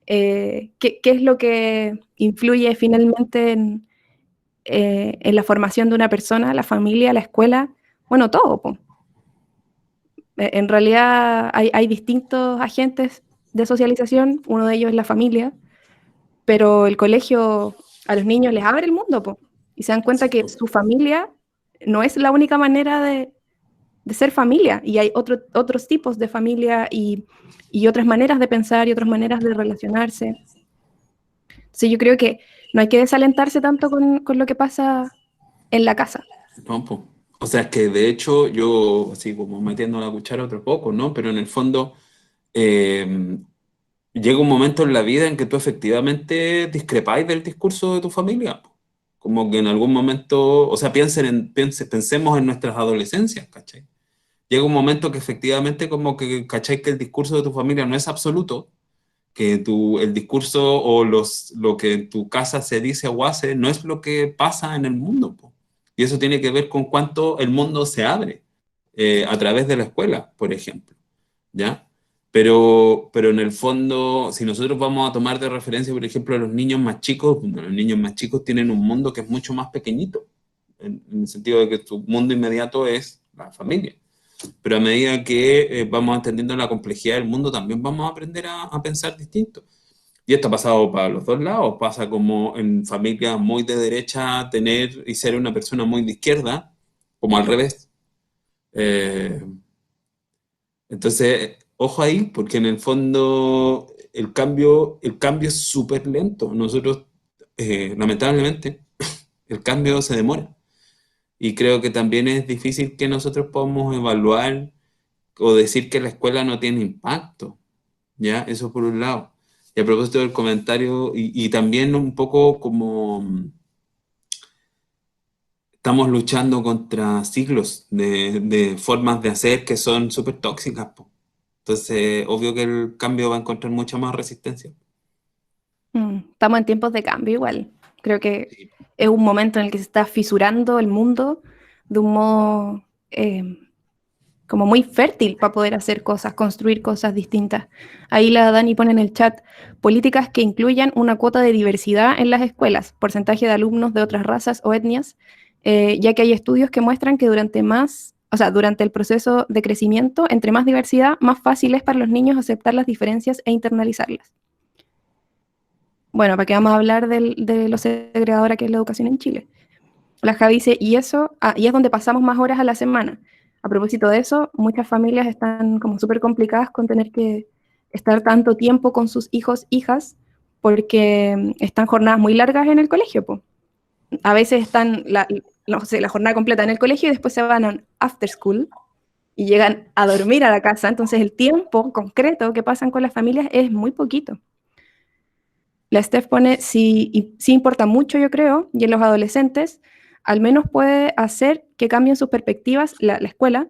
B: ¿qué es lo que influye finalmente en la formación de una persona, la familia, la escuela? Bueno, todo, pues. En realidad hay distintos agentes de socialización, uno de ellos es la familia, pero el colegio a los niños les abre el mundo, po, y se dan cuenta que su familia no es la única manera de ser familia, y hay otros tipos de familia y otras maneras de pensar y otras maneras de relacionarse. Entonces yo creo que no hay que desalentarse tanto con lo que pasa en la casa.
A: No, po. O sea, es que de hecho yo, así como metiendo la cuchara otro poco, ¿no? Pero en el fondo llega un momento en la vida en que tú efectivamente discrepáis del discurso de tu familia, po. Como que en algún momento, o sea, pensemos en nuestras adolescencias, ¿cachai? Llega un momento que efectivamente como que, ¿cachai? Que el discurso de tu familia no es absoluto, que el discurso o lo que en tu casa se dice o hace no es lo que pasa en el mundo, po. Y eso tiene que ver con cuánto el mundo se abre a través de la escuela, por ejemplo, ¿ya? Pero en el fondo, si nosotros vamos a tomar de referencia, por ejemplo, a los niños más chicos, bueno, los niños más chicos tienen un mundo que es mucho más pequeñito, en el sentido de que su mundo inmediato es la familia. Pero a medida que vamos entendiendo la complejidad del mundo, también vamos a aprender a pensar distinto. Y esto ha pasado para los dos lados. Pasa como en familias muy de derecha tener y ser una persona muy de izquierda, como al revés. Eh, entonces, ojo ahí, porque en el fondo el cambio es súper lento. Nosotros, lamentablemente, el cambio se demora. Y creo que también es difícil que nosotros podamos evaluar o decir que la escuela no tiene impacto, ¿ya? Eso por un lado. Y a propósito del comentario, y también un poco como estamos luchando contra siglos de formas de hacer que son súper tóxicas, po. Entonces, obvio que el cambio va a encontrar mucha más resistencia.
B: Estamos en tiempos de cambio igual. Creo que
A: Sí.
B: es un momento en el que se está fisurando el mundo de un modo como muy fértil para poder hacer cosas, construir cosas distintas. Ahí la Dani pone en el chat políticas que incluyan una cuota de diversidad en las escuelas, porcentaje de alumnos de otras razas o etnias, ya que hay estudios que muestran que durante el proceso de crecimiento, entre más diversidad, más fácil es para los niños aceptar las diferencias e internalizarlas. Bueno, ¿para qué vamos a hablar de lo segregadora que es la educación en Chile? La Javi dice, y es donde pasamos más horas a la semana. A propósito de eso, muchas familias están como súper complicadas con tener que estar tanto tiempo con sus hijos, hijas, porque están jornadas muy largas en el colegio, po. A veces están la jornada completa en el colegio y después se van a un after school y llegan a dormir a la casa. Entonces el tiempo concreto que pasan con las familias es muy poquito. La Steph pone, sí importa mucho, yo creo, y en los adolescentes al menos puede hacer que cambien sus perspectivas la escuela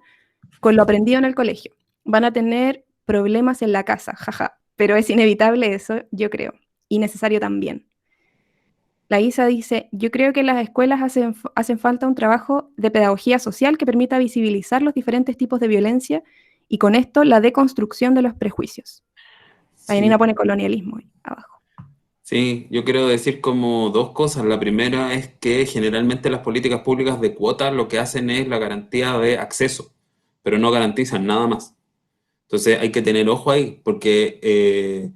B: con lo aprendido en el colegio. Van a tener problemas en la casa, jaja, pero es inevitable eso, yo creo, y necesario también. La Isa dice, yo creo que en las escuelas hacen falta un trabajo de pedagogía social que permita visibilizar los diferentes tipos de violencia y con esto la deconstrucción de los prejuicios. La Yanina pone colonialismo ahí abajo.
A: Sí, yo quiero decir como dos cosas. La primera es que generalmente las políticas públicas de cuotas lo que hacen es la garantía de acceso, pero no garantizan nada más. Entonces hay que tener ojo ahí, porque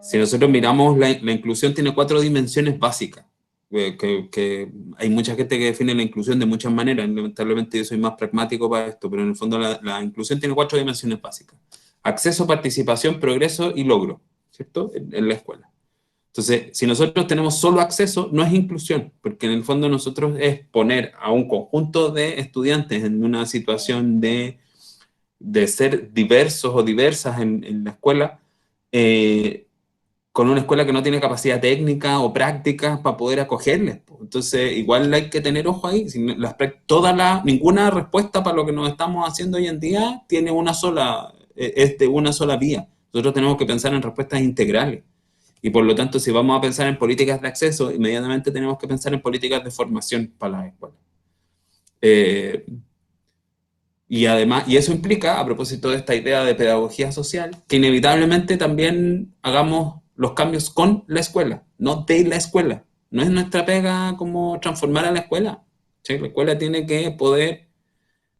A: si nosotros miramos, la inclusión tiene 4 dimensiones básicas, que hay mucha gente que define la inclusión de muchas maneras. Lamentablemente yo soy más pragmático para esto, pero en el fondo la inclusión tiene 4 dimensiones básicas: acceso, participación, progreso y logro, ¿cierto? En la escuela. Entonces, si nosotros tenemos solo acceso, no es inclusión, porque en el fondo nosotros es poner a un conjunto de estudiantes en una situación de ser diversos o diversas en la escuela, con una escuela que no tiene capacidad técnica o práctica para poder acogerles. Entonces, igual hay que tener ojo ahí. Ninguna respuesta para lo que nos estamos haciendo hoy en día tiene una sola vía. Nosotros tenemos que pensar en respuestas integrales. Y por lo tanto, si vamos a pensar en políticas de acceso, inmediatamente tenemos que pensar en políticas de formación para las escuelas. Y además, y eso implica, a propósito de esta idea de pedagogía social, que inevitablemente también hagamos los cambios con la escuela, no de la escuela. No es nuestra pega como transformar a la escuela. ¿Sí? La escuela tiene que poder,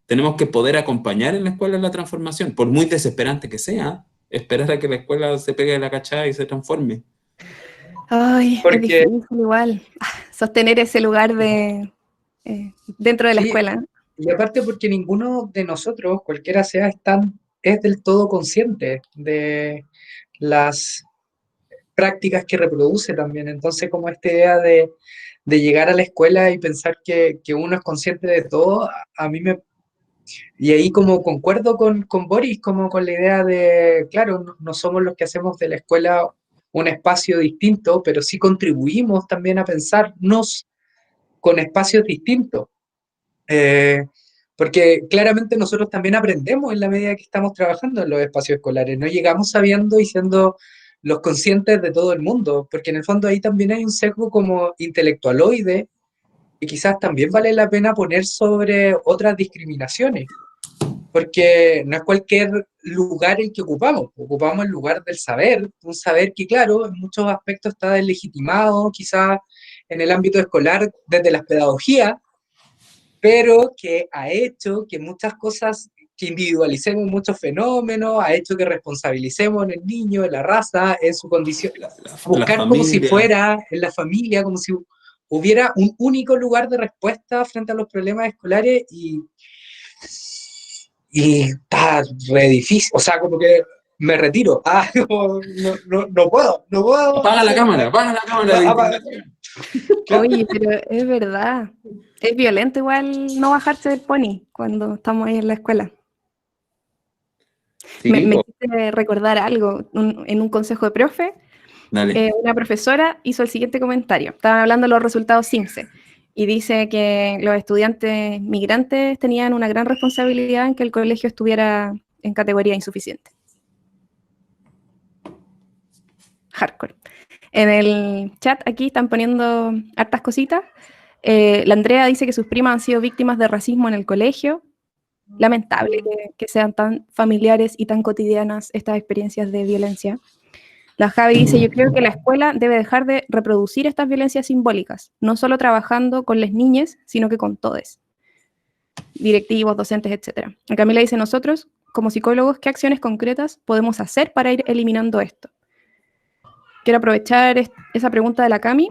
A: tenemos que poder acompañar en la escuela la transformación, por muy desesperante que sea, esperar a que la escuela se pegue la cachada y se transforme.
B: Ay,
E: Porque-
B: es difícil igual sostener ese lugar de dentro de la
E: Sí,
B: escuela.
E: y aparte porque ninguno de nosotros, cualquiera sea, es del todo consciente de las prácticas que reproduce también. Entonces, como esta idea de llegar a la escuela y pensar que uno es consciente de todo, a mí me... Y ahí como concuerdo con Boris, como con la idea de, claro, no somos los que hacemos de la escuela un espacio distinto, pero sí contribuimos también a pensarnos con espacios distintos. Eh, Porque claramente nosotros también aprendemos en la medida que estamos trabajando en los espacios escolares. No llegamos sabiendo y siendo los conscientes de todo el mundo, porque en el fondo ahí también hay un sesgo como intelectualoide y quizás también vale la pena poner sobre otras discriminaciones, porque no es cualquier lugar el que ocupamos el lugar del saber, un saber que claro, en muchos aspectos está deslegitimado, quizás en el ámbito escolar desde las pedagogías, pero que ha hecho que muchas cosas, que individualicemos muchos fenómenos, ha hecho que responsabilicemos en el niño, en la raza, en su condición, buscar como si fuera en la familia, como si hubiera un único lugar de respuesta frente a los problemas escolares y está re difícil, o sea, como que me retiro, no puedo.
A: Apaga la cámara de indignación.
B: Oye, pero es verdad. Es violento igual no bajarse del pony cuando estamos ahí en la escuela.
A: Sí,
B: Me
A: po.
B: hiciste recordar algo. En un consejo de profe,
A: Dale.
B: una profesora hizo el siguiente comentario. Estaban hablando de los resultados CIMSE y dice que los estudiantes migrantes tenían una gran responsabilidad en que el colegio estuviera en categoría insuficiente. Hardcore. En el chat aquí están poniendo hartas cositas. La Andrea dice que sus primas han sido víctimas de racismo en el colegio. Lamentable que sean tan familiares y tan cotidianas estas experiencias de violencia. La Javi dice, yo creo que la escuela debe dejar de reproducir estas violencias simbólicas, no solo trabajando con las niñas, sino que con todos, directivos, docentes, etc. La Camila dice, nosotros, como psicólogos, ¿qué acciones concretas podemos hacer para ir eliminando esto? Quiero aprovechar esa pregunta de la Cami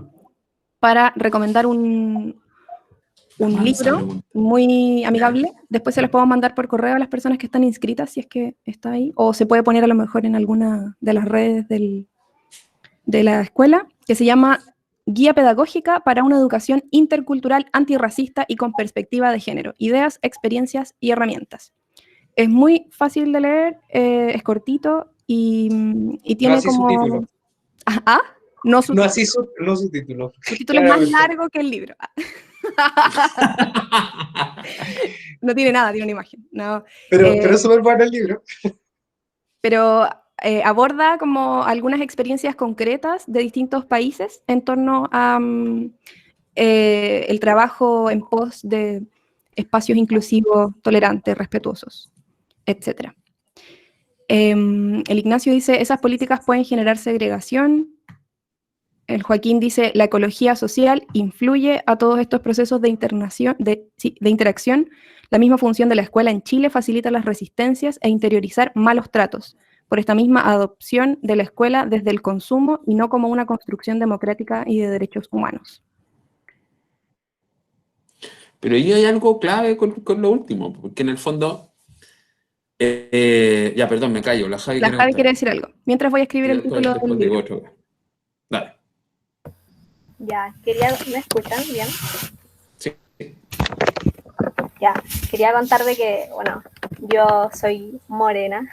B: para recomendar un libro muy amigable. Después se los puedo mandar por correo a las personas que están inscritas, si es que está ahí, o se puede poner a lo mejor en alguna de las redes de la escuela, que se llama Guía Pedagógica para una Educación Intercultural, Antirracista y con Perspectiva de Género, Ideas, Experiencias y Herramientas. Es muy fácil de leer, es cortito y tiene
E: No así
B: como...
E: su título.
B: ¿Ah? No su
E: No
B: título.
E: así su título.
B: Su título es más largo que el libro. No tiene nada, tiene una imagen. No.
E: Pero es súper bueno el libro.
B: Pero aborda como algunas experiencias concretas de distintos países en torno a el trabajo en pos de espacios inclusivos, tolerantes, respetuosos, etc. El Ignacio dice, esas políticas pueden generar segregación. El Joaquín dice, la ecología social influye a todos estos procesos de interacción. La misma función de la escuela en Chile facilita las resistencias e interiorizar malos tratos, por esta misma adopción de la escuela desde el consumo y no como una construcción democrática y de derechos humanos.
A: Pero ahí hay algo clave con lo último, porque en el fondo... ya, perdón, me callo. La Javi
B: quiere decir algo. Mientras voy a escribir el título del libro.
A: Otro. Dale.
G: Ya, ¿me escuchan bien?
A: Sí.
G: Ya, quería contar de que, bueno, yo soy morena,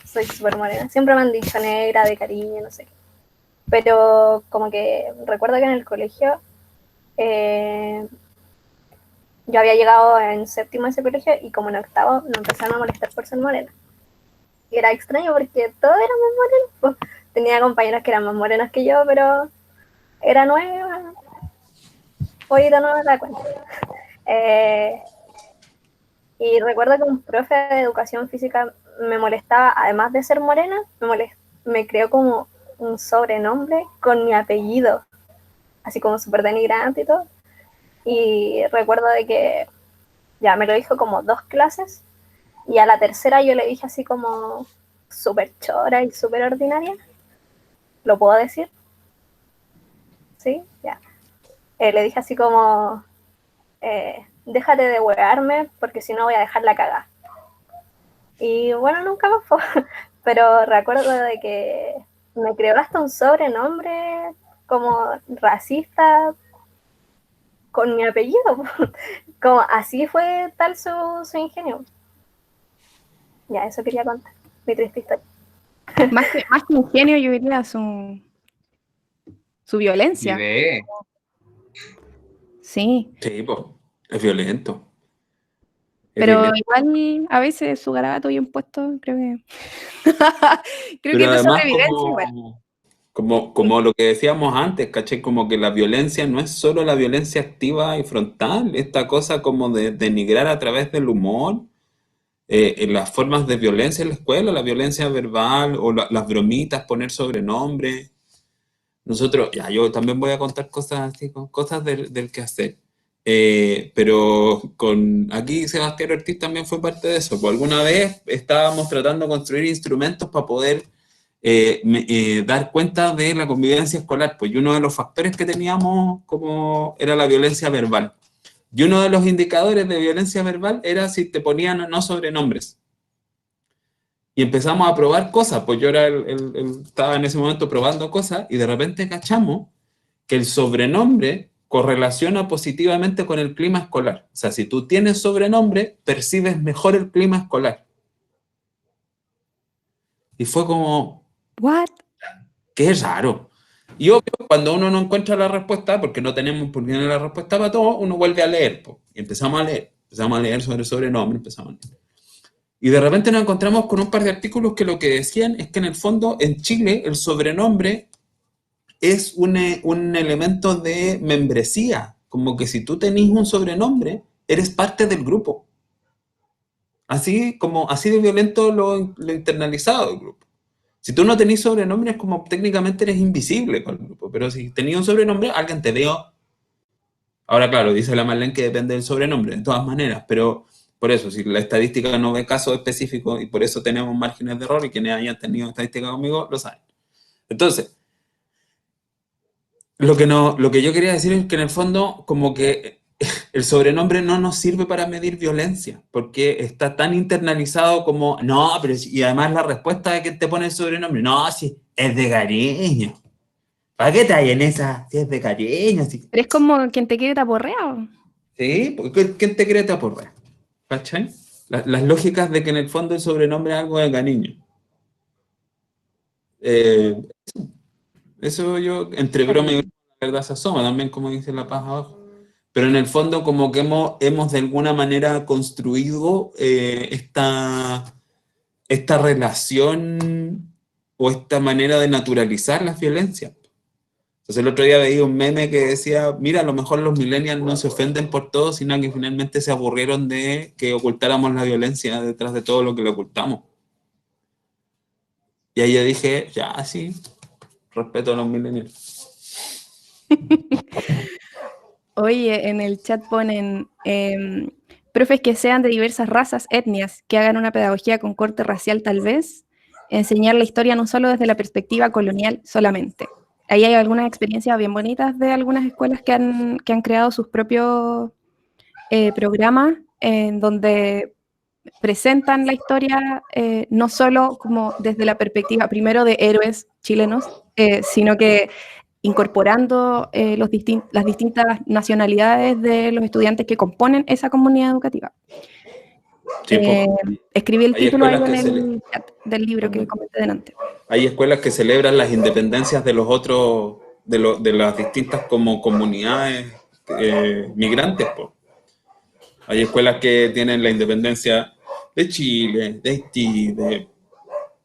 G: soy súper morena. Siempre me han dicho negra, de cariño, no sé. Pero como que recuerdo que en el colegio yo había llegado en séptimo a ese colegio y como en octavo me empezaron a molestar por ser morena. Y era extraño porque todos éramos morenos. Pues, tenía compañeros que eran más morenos que yo, pero era nueva. Hoy no me da cuenta. Y recuerdo que un profe de educación física me molestaba, además de ser morena, me creó como un sobrenombre con mi apellido, así como súper denigrante y todo. Y recuerdo de que ya me lo dijo como 2 clases, y a la tercera yo le dije así como súper chora y súper ordinaria. ¿Lo puedo decir? ¿Sí? Ya. Le dije así como, déjate de huearme porque si no voy a dejar la cagada. Y bueno, nunca más fue. Pero recuerdo de que me creó hasta un sobrenombre como racista con mi apellido. Como así fue tal su ingenio. Ya, eso quería contar. Mi triste historia.
B: Más que ingenio, yo diría su violencia.
H: Vive.
B: Sí.
A: Sí, pues, es violento. Es
B: Pero
A: violento.
B: igual a veces su garabato bien puesto, creo que. Creo
A: Pero
B: que es de
A: además
B: sobrevivencia igual.
A: como lo que decíamos antes, ¿cachai? Como que la violencia no es solo la violencia activa y frontal, esta cosa como de denigrar a través del humor, en las formas de violencia en la escuela, la violencia verbal o las bromitas, poner sobrenombre. Nosotros, ya, yo también voy a contar cosas así, cosas del quehacer. Pero aquí Sebastián Ortiz también fue parte de eso. Pues alguna vez estábamos tratando de construir instrumentos para poder dar cuenta de la convivencia escolar. Pues y uno de los factores que teníamos como era la violencia verbal. Y uno de los indicadores de violencia verbal era si te ponían o no sobrenombres. Y empezamos a probar cosas, pues yo estaba en ese momento probando cosas y de repente cachamos que el sobrenombre correlaciona positivamente con el clima escolar. O sea, si tú tienes sobrenombre, percibes mejor el clima escolar. Y fue como,
B: What?
A: qué raro. Y obvio, cuando uno no encuentra la respuesta, porque no tenemos por qué tener la respuesta para todo, uno vuelve a leer. Po. Y empezamos a leer sobre sobrenombre, empezamos a leer. Y de repente nos encontramos con un par de artículos que lo que decían es que en el fondo en Chile el sobrenombre es un elemento de membresía, como que si tú tenés un sobrenombre, eres parte del grupo. Así de violento lo internalizado del grupo. Si tú no tenés sobrenombre, es como técnicamente eres invisible con el grupo, pero si tenías un sobrenombre, alguien te vio. Ahora, claro, dice la Marlene que depende del sobrenombre, de todas maneras, pero por eso, si la estadística no ve casos específicos y por eso tenemos márgenes de error y quienes hayan tenido estadística conmigo lo saben. Entonces, lo que yo quería decir es que en el fondo, como que el sobrenombre no nos sirve para medir violencia, porque está tan internalizado como, no, pero y además la respuesta de que te pone el sobrenombre, no, sí, es de cariño. ¿Para qué traes en esa? Si es de cariño. Si...
B: Pero es como quien te quiere taporreado.
A: Sí, porque ¿quién te cree por ¿cachai? Las lógicas de que en el fondo el sobrenombre es algo de cariño. Eso yo, entre broma y la verdad se asoma, también como dice La Paz abajo. Pero en el fondo como que hemos de alguna manera construido esta relación o esta manera de naturalizar las violencias. Entonces el otro día veía un meme que decía, mira, a lo mejor los millennials no se ofenden por todo, sino que finalmente se aburrieron de que ocultáramos la violencia detrás de todo lo que le ocultamos. Y ahí yo dije, ya, sí, respeto a los millennials.
B: Oye, en el chat ponen profes que sean de diversas razas, etnias, que hagan una pedagogía con corte racial tal vez, enseñar la historia no solo desde la perspectiva colonial solamente. Ahí hay algunas experiencias bien bonitas de algunas escuelas que han creado sus propios programas en donde presentan la historia no solo como desde la perspectiva primero de héroes chilenos, sino que incorporando las distintas nacionalidades de los estudiantes que componen esa comunidad educativa.
A: Sí,
B: Escribí el
A: hay
B: título ahí
A: escuelas
B: en
A: que
B: el chat del libro que comenté delante.
A: Hay escuelas que celebran las independencias de los otros, de las distintas como comunidades migrantes. Po. Hay escuelas que tienen la independencia de Chile, de Haití, de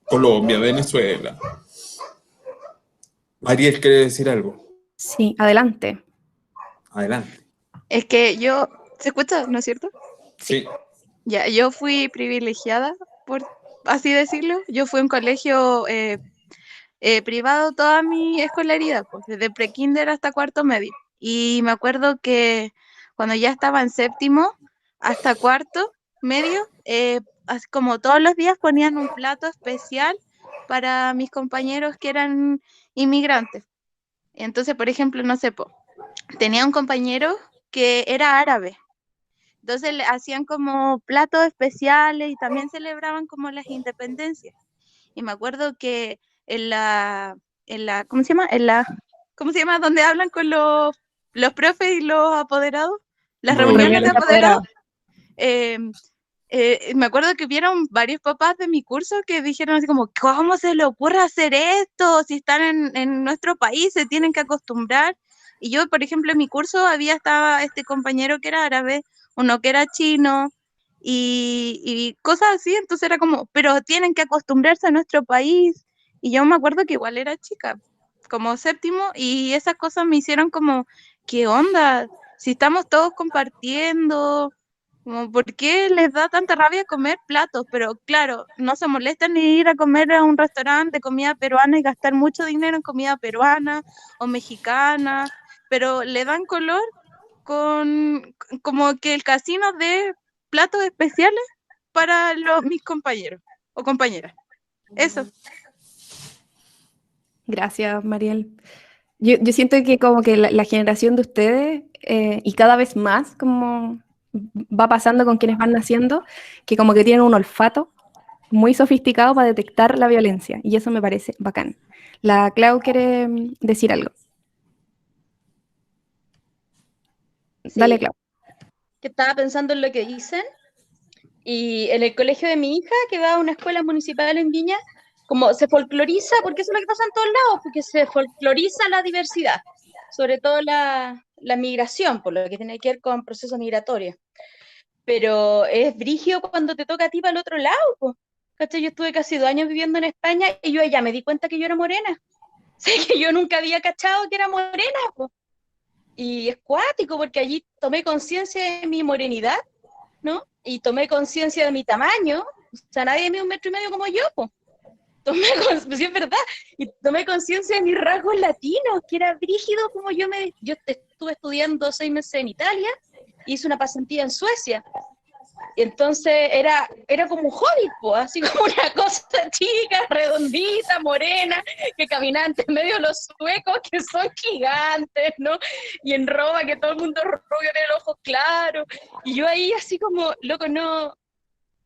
A: Colombia, Venezuela. Ariel quiere decir algo.
B: Sí, adelante.
A: Adelante.
I: Es que yo... ¿Se escucha, no es cierto?
A: Sí.
H: Ya, yo fui privilegiada, por así decirlo. Yo fui a un colegio privado toda mi escolaridad, pues, desde prekinder hasta cuarto medio. Y me acuerdo que cuando ya estaba en séptimo hasta cuarto medio, así como todos los días ponían un plato especial para mis compañeros que eran inmigrantes. Entonces, por ejemplo, no sé, tenía un compañero que era árabe. Entonces le hacían como platos especiales y también celebraban como las independencias. Y me acuerdo que ¿cómo se llama? ¿Cómo se llama? Donde hablan con los profes y los apoderados, las reuniones de apoderados. Me acuerdo que vieron varios papás de mi curso que dijeron así como, ¿cómo se le ocurre hacer esto? Si están en nuestro país, se tienen que acostumbrar. Y yo, por ejemplo, en mi curso estaba este compañero que era árabe, uno que era chino, y cosas así, entonces era como, pero tienen que acostumbrarse a nuestro país. Y yo me acuerdo que igual era chica, como séptimo, y esas cosas me hicieron como, ¿qué onda? Si estamos todos compartiendo, como, ¿por qué les da tanta rabia comer platos? Pero claro, no se molestan ni ir a comer a un restaurante de comida peruana y gastar mucho dinero en comida peruana o mexicana, pero le dan color con como que el casino de platos especiales para mis compañeros o compañeras. Eso.
B: Gracias, Mariel. Yo siento que como que la generación de ustedes, y cada vez más como va pasando con quienes van naciendo, que como que tienen un olfato muy sofisticado para detectar la violencia, y eso me parece bacán. La Clau quiere decir algo. Dale,
I: Sí,
B: Clau.
I: que estaba pensando en lo que dicen, y en el colegio de mi hija, que va a una escuela municipal en Viña, como se folcloriza, porque eso es lo que pasa en todos lados, porque se folcloriza la diversidad, sobre todo la migración, por lo que tiene que ver con procesos migratorios. Pero es brígido cuando te toca a ti para el otro lado, po. ¿Cachai? Yo estuve casi 2 años viviendo en España y yo allá me di cuenta que yo era morena. Sé que yo nunca había cachado que era morena, po. Y es cuático porque allí tomé conciencia de mi morenidad, ¿no? Y tomé conciencia de mi tamaño. O sea, nadie mide 1,5 metros como yo, po. Pues sí, es verdad, y tomé conciencia de mis rasgos latinos, que era brígido como yo estuve estudiando 6 meses en Italia, hice una pasantía en Suecia, y entonces era como un hobby, po, así como una cosa chica, redondita, morena, que caminaba entre medio de los suecos, que son gigantes, ¿no? Y en Roma, que todo el mundo rubio, tiene los ojos claros, y yo ahí así como, loco, no,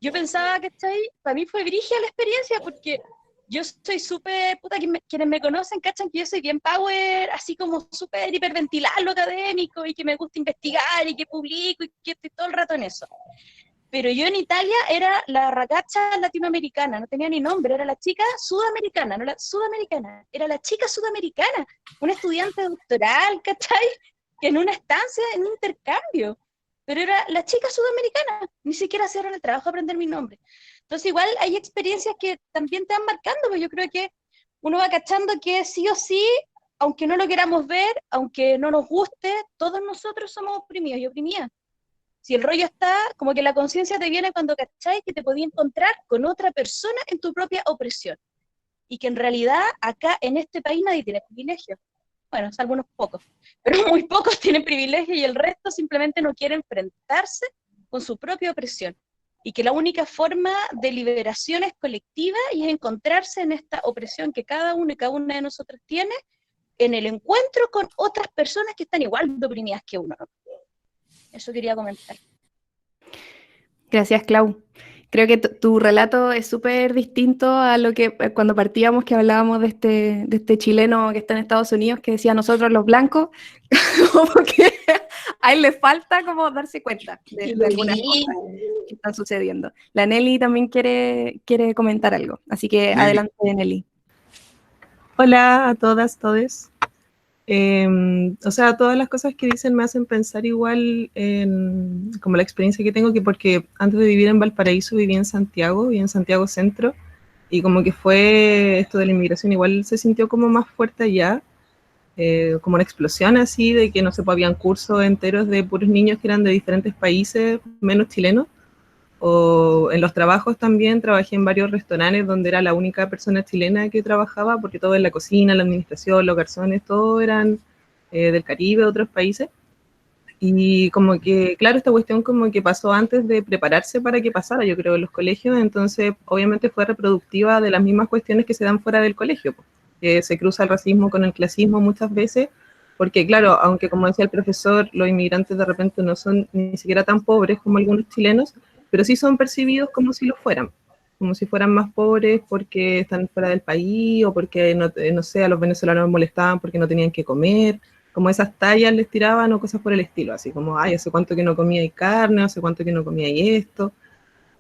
I: yo pensaba que para mí fue brígida la experiencia, porque yo soy súper, puta, quienes me conocen cachan que yo soy bien power, así como súper hiperventilar lo académico, y que me gusta investigar, y que publico, y que estoy todo el rato en eso. Pero yo en Italia era la ragacha latinoamericana, no tenía ni nombre, era la chica sudamericana, no la sudamericana, era la chica sudamericana, una estudiante doctoral, ¿cachai? Que en una estancia, en un intercambio, pero era la chica sudamericana, ni siquiera se dieron el trabajo de aprender mi nombre. Entonces igual hay experiencias que también te van marcando, pero yo creo que uno va cachando que sí o sí, aunque no lo queramos ver, aunque no nos guste, todos nosotros somos oprimidos y oprimidas. Si el rollo está, como que la conciencia te viene cuando cacháis que te podías encontrar con otra persona en tu propia opresión. Y que en realidad acá en este país nadie tiene privilegios. Bueno, salvo unos pocos. Pero muy pocos tienen privilegios y el resto simplemente no quiere enfrentarse con su propia opresión. Y que la única forma de liberación es colectiva y es encontrarse en esta opresión que cada uno y cada una de nosotros tiene en el encuentro con otras personas que están igual de oprimidas que uno. Eso quería comentar.
B: Gracias, Clau. Creo que tu relato es súper distinto a lo que cuando partíamos, que hablábamos de este chileno que está en Estados Unidos, que decía nosotros los blancos, como que a él le falta como darse cuenta de algunas cosas que están sucediendo. La Nelly también quiere comentar algo, así que
A: Nelly.
B: Adelante, Nelly.
J: Hola a todas, todes. O sea, todas las cosas que dicen me hacen pensar igual en como la experiencia que tengo, que porque antes de vivir en Valparaíso viví en Santiago Centro, y como que fue esto de la inmigración igual se sintió como más fuerte allá, como una explosión así, de que no se habían cursos enteros de puros niños que eran de diferentes países, menos chilenos, O en los trabajos también, trabajé en varios restaurantes donde era la única persona chilena que trabajaba, porque todo en la cocina, la administración, los garzones, todos eran del Caribe, de otros países. Y como que, claro, esta cuestión como que pasó antes de prepararse para que pasara, yo creo, en los colegios, entonces obviamente fue reproductiva de las mismas cuestiones que se dan fuera del colegio, po, que se cruza el racismo con el clasismo muchas veces, porque claro, aunque como decía el profesor, los inmigrantes de repente no son ni siquiera tan pobres como algunos chilenos, pero sí son percibidos como si lo fueran, como si fueran más pobres porque están fuera del país o porque, no sé, a los venezolanos molestaban porque no tenían que comer, como esas tallas les tiraban o cosas por el estilo, así como, ay, hace cuánto que no comía carne, hace cuánto que no comía esto,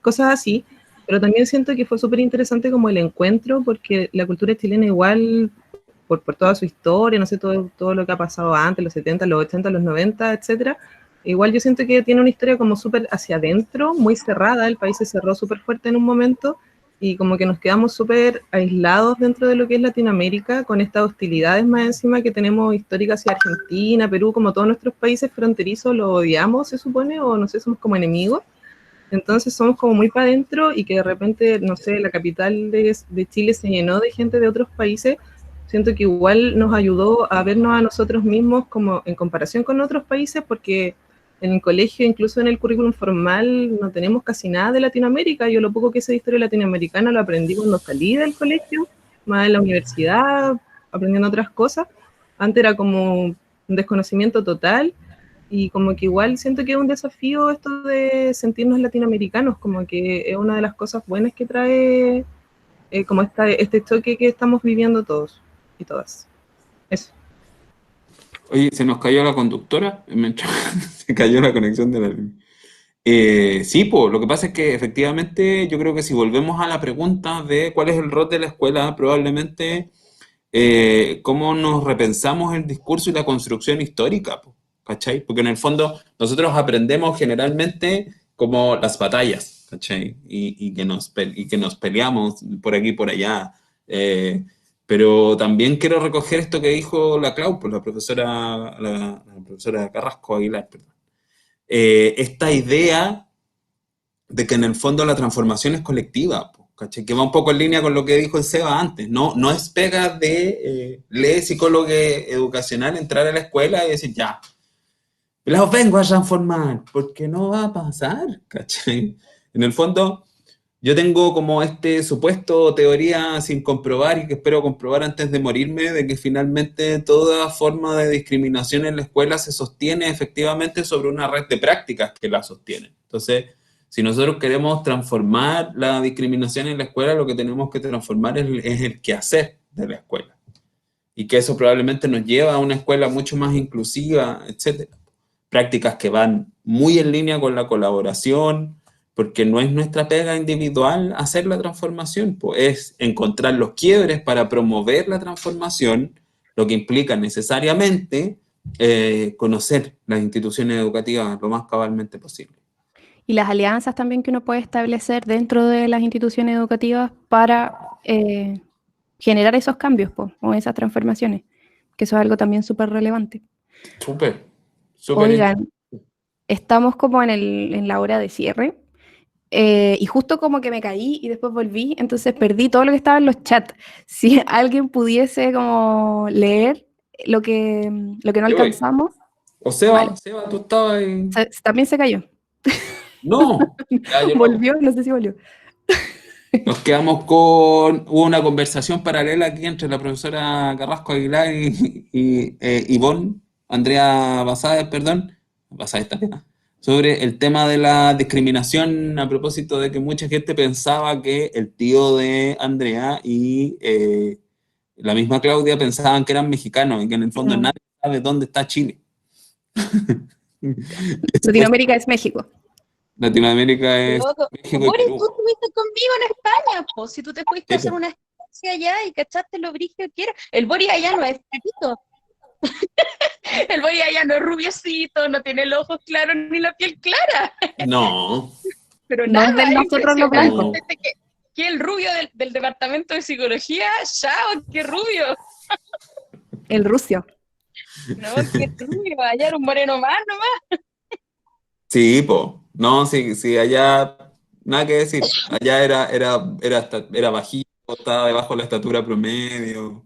J: cosas así. Pero también siento que fue súper interesante como el encuentro, porque la cultura chilena igual, por toda su historia, no sé, todo lo que ha pasado antes, los 70, los 80, los 90, etcétera, igual yo siento que tiene una historia como súper hacia adentro, muy cerrada, el país se cerró súper fuerte en un momento, y como que nos quedamos súper aislados dentro de lo que es Latinoamérica, con estas hostilidades más encima que tenemos históricas hacia Argentina, Perú, como todos nuestros países fronterizos lo odiamos, se supone, o no sé, somos como enemigos. Entonces somos como muy para adentro y que de repente, no sé, la capital de Chile se llenó de gente de otros países. Siento que igual nos ayudó a vernos a nosotros mismos como en comparación con otros países, porque en el colegio, incluso en el currículum formal, no tenemos casi nada de Latinoamérica. Yo lo poco que sé de historia latinoamericana lo aprendí cuando salí del colegio, más en la universidad, aprendiendo otras cosas. Antes era como un desconocimiento total, y como que igual siento que es un desafío esto de sentirnos latinoamericanos, como que es una de las cosas buenas que trae como este choque que estamos viviendo todos y todas. Eso.
A: Oye, se nos cayó la conductora, se cayó la conexión de la línea. Sí, pues, lo que pasa es que efectivamente yo creo que si volvemos a la pregunta de cuál es el rol de la escuela, probablemente cómo nos repensamos el discurso y la construcción histórica, po, ¿cachai? Porque en el fondo nosotros aprendemos generalmente como las batallas, ¿cachai? Y que nos peleamos por aquí y por allá. Pero también quiero recoger esto que dijo la Clau, pues la profesora Carrasco Aguilar, perdón. Esta idea de que en el fondo la transformación es colectiva, ¿cachai? Que va un poco en línea con lo que dijo el Seba antes, no es pega de ley psicólogo educacional entrar a la escuela y decir, ya, los vengo a transformar, porque no va a pasar, ¿cachai? En el fondo, yo tengo como este supuesto teoría sin comprobar y que espero comprobar antes de morirme, de que finalmente toda forma de discriminación en la escuela se sostiene efectivamente sobre una red de prácticas que la sostienen. Entonces, si nosotros queremos transformar la discriminación en la escuela, lo que tenemos que transformar es el quehacer de la escuela. Y que eso probablemente nos lleva a una escuela mucho más inclusiva, etc. Prácticas que van muy en línea con la colaboración, porque no es nuestra pega individual hacer la transformación, pues es encontrar los quiebres para promover la transformación, lo que implica necesariamente conocer las instituciones educativas lo más cabalmente posible.
B: Y las alianzas también que uno puede establecer dentro de las instituciones educativas para generar esos cambios o esas transformaciones, que eso es algo también súper relevante.
A: Súper.
B: Oigan, estamos como en la hora de cierre. Y justo como que me caí y después volví, entonces perdí todo lo que estaba en los chats. Si alguien pudiese como leer lo que no alcanzamos.
A: O Seba,
B: vale.
A: Seba, tú estabas ahí.
B: También se cayó.
A: No.
B: Volvió, no sé si volvió.
A: Nos quedamos con... Hubo una conversación paralela aquí entre la profesora Carrasco Aguilar y Ivonne, Andrea Basáez, perdón, Basáez también, sobre el tema de la discriminación a propósito de que mucha gente pensaba que el tío de Andrea y la misma Claudia pensaban que eran mexicanos y que en el fondo nadie sabe dónde está Chile.
B: Latinoamérica es México.
A: Latinoamérica es México y Perú.
I: Tú estuviste conmigo en España, pues, si tú te fuiste a hacer una estancia allá y cachaste lo brígido que era. El Boris allá no es flaquito. El Boris allá no es rubiecito, no tiene los ojos claros ni la piel clara.
A: No.
I: Pero
B: no
I: nada,
B: es de nosotros los blancos.
I: Que el rubio del departamento de psicología, chao, qué rubio.
B: El rucio.
I: No, qué rubio, allá era un moreno más nomás.
A: Sí, po. No, sí, allá nada que decir. Allá era bajito, estaba debajo de la estatura promedio.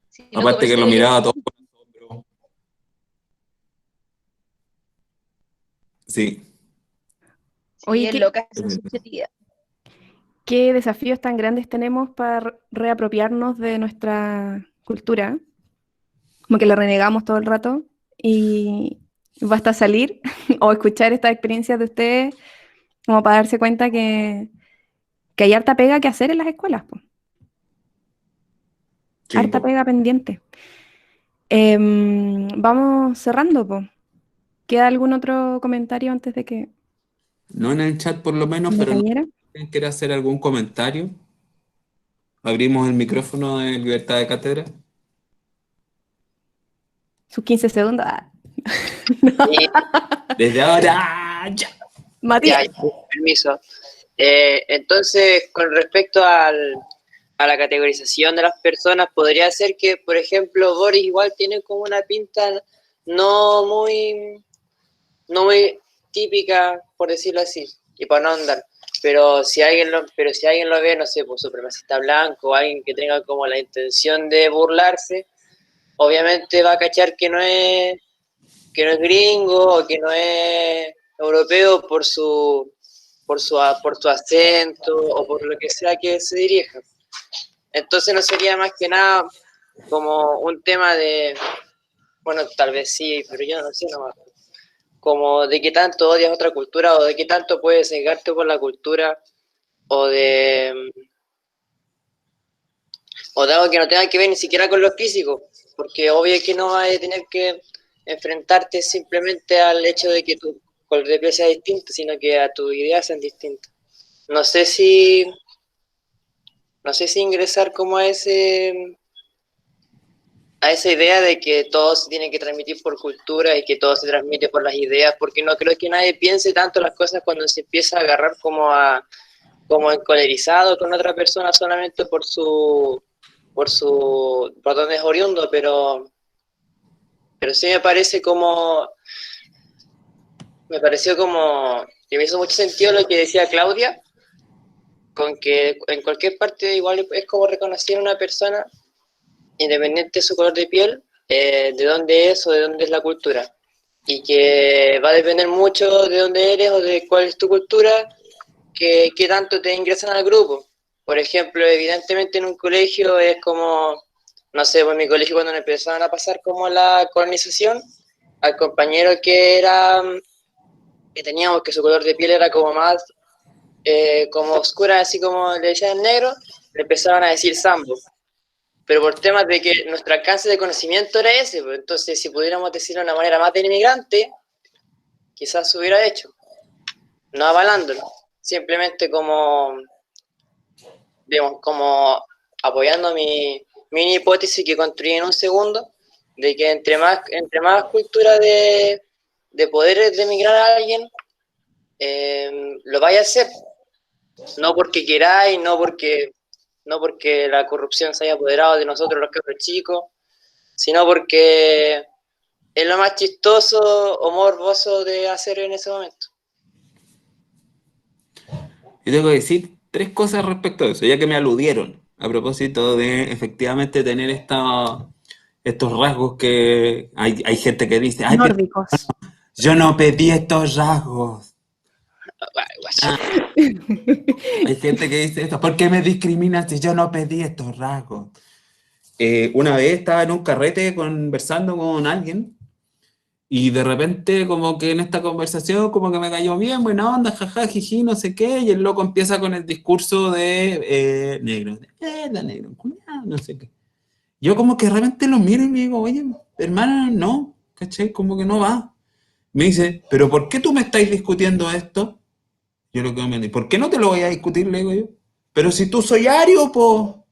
I: Sí, no,
A: Aparte que lo miraba todo por el hombro. Sí.
B: Oye,
I: es
B: ¿qué,
I: loca esa subjetividad.
B: qué desafíos tan grandes tenemos para reapropiarnos de nuestra cultura? Como que la renegamos todo el rato y basta salir o escuchar estas experiencias de ustedes como para darse cuenta que hay harta pega que hacer en las escuelas, po.
A: Sí,
B: Harta
A: po.
B: pega pendiente. Vamos cerrando, po. ¿Queda algún otro comentario antes de que
A: No en el chat por lo menos,
B: me
A: pero no
B: cayera?
A: quiere hacer algún comentario. Abrimos el micrófono de Libertad de Cátedra.
B: Sus 15 segundos. Ah.
A: Desde ahora, ya.
B: Matías.
K: Ya, permiso. Entonces, con respecto a la categorización de las personas, podría ser que, por ejemplo, Boris igual tiene como una pinta no muy, no muy típica, por decirlo así, y para no andar. Pero si alguien lo ve, no sé, pues supremacista blanco o alguien que tenga como la intención de burlarse, obviamente va a cachar que no es gringo o que no es europeo por su acento o por lo que sea que se dirija. Entonces no sería más que nada como un tema de, bueno, tal vez sí, pero yo no sé nomás, como de qué tanto odias otra cultura o de qué tanto puedes cegarte por la cultura o de algo que no tenga que ver ni siquiera con lo físico, porque obvio que no vas a tener que enfrentarte simplemente al hecho de que tu color de piel sea distinto, sino que a tus ideas sean distintas. No sé si ingresar como a esa idea de que todo se tiene que transmitir por cultura y que todo se transmite por las ideas, porque no creo que nadie piense tanto las cosas cuando se empieza a agarrar como encolerizado con otra persona solamente por dónde es oriundo, pero sí me pareció como que me hizo mucho sentido lo que decía Claudia, con que en cualquier parte igual es como reconocer a una persona, independiente de su color de piel, de dónde es o de dónde es la cultura, y que va a depender mucho de dónde eres o de cuál es tu cultura, que tanto te ingresan al grupo. Por ejemplo, evidentemente en un colegio es como, no sé, pues en mi colegio cuando me empezaron a pasar como la colonización, al compañero que teníamos, que su color de piel era como más, como oscura, así como le decían negro, le empezaban a decir sambo. Pero por temas de que nuestro alcance de conocimiento era ese, pues entonces si pudiéramos decirlo de una manera más de inmigrante, quizás se hubiera hecho, no avalándolo, simplemente como, digamos, como apoyando mi hipótesis que construí en un segundo, de que entre más cultura de poder de emigrar a alguien, lo vaya a hacer, no porque queráis, no porque la corrupción se haya apoderado de nosotros los cabros chicos, sino porque es lo más chistoso o morboso de hacer en ese momento.
A: Yo tengo que decir 3 cosas respecto a eso, ya que me aludieron a propósito de efectivamente tener estos rasgos que hay gente que dice, ay, pero
B: Nórdicos.
A: yo no pedí estos rasgos. Hay gente que dice esto, ¿por qué me discriminas si yo no pedí estos rasgos? Una vez estaba en un carrete conversando con alguien y de repente como que en esta conversación como que me cayó bien, buena onda, jaja, jiji, no sé qué, y el loco empieza con el discurso de negro, la negro, culiao, no sé qué. Yo como que de repente lo miro y me digo, oye, hermana, no, ¿cachai? Como que no va. Me dice, ¿pero por qué tú me estáis discutiendo esto? Yo lo que me digo, ¿por qué no te lo voy a discutir? Le digo yo. Pero si tú soy ario, po.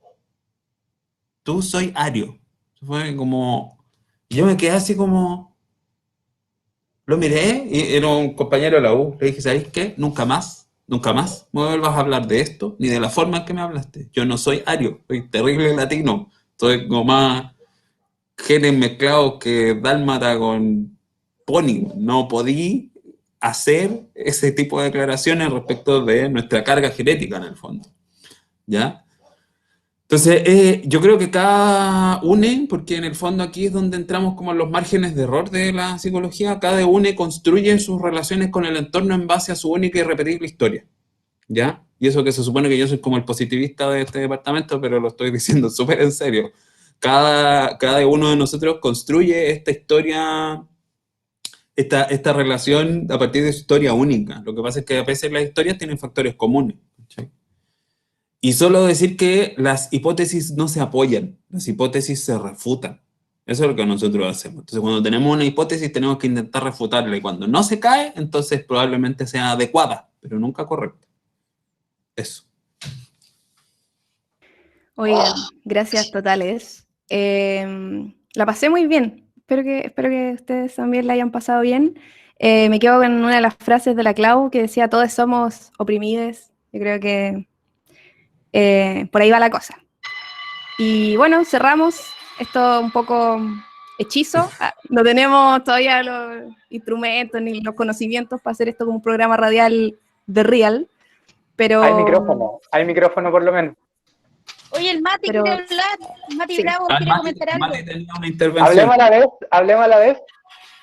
A: Tú soy ario. Fue como, yo me quedé así como, lo miré y era un compañero de la U. Le dije, ¿sabéis qué? Nunca más me vuelvas a hablar de esto, ni de la forma en que me hablaste. Yo no soy ario, soy terrible latino. Soy como más genes mezclados que dálmata con pony. No podí hacer ese tipo de declaraciones respecto de nuestra carga genética en el fondo, ¿ya? Entonces, yo creo que cada UNE, porque en el fondo aquí es donde entramos como en los márgenes de error de la psicología, cada UNE construye sus relaciones con el entorno en base a su única y repetible historia, ¿ya? Y eso que se supone que yo soy como el positivista de este departamento, pero lo estoy diciendo súper en serio. Cada uno de nosotros construye esta historia, esta relación a partir de su historia única. Lo que pasa es que a veces las historias tienen factores comunes, ¿sí? Y solo decir que las hipótesis no se apoyan, las hipótesis se refutan. Eso es lo que nosotros hacemos. Entonces, cuando tenemos una hipótesis, tenemos que intentar refutarla. Y cuando no se cae, entonces probablemente sea adecuada, pero nunca correcta. Eso.
B: Oigan, gracias totales. La pasé muy bien. Espero que ustedes también la hayan pasado bien. Me quedo con una de las frases de la Clau que decía: todos somos oprimidos. Yo creo que por ahí va la cosa. Y bueno, cerramos esto un poco hechizo. No tenemos todavía los instrumentos ni los conocimientos para hacer esto como un programa radial de real, pero...
L: Hay micrófono por lo menos.
I: Oye, el Mati quiere hablar. Mati
B: Sí.
I: Bravo quiere comentar algo.
A: Mati tenía una intervención.
L: Hablemos a la vez.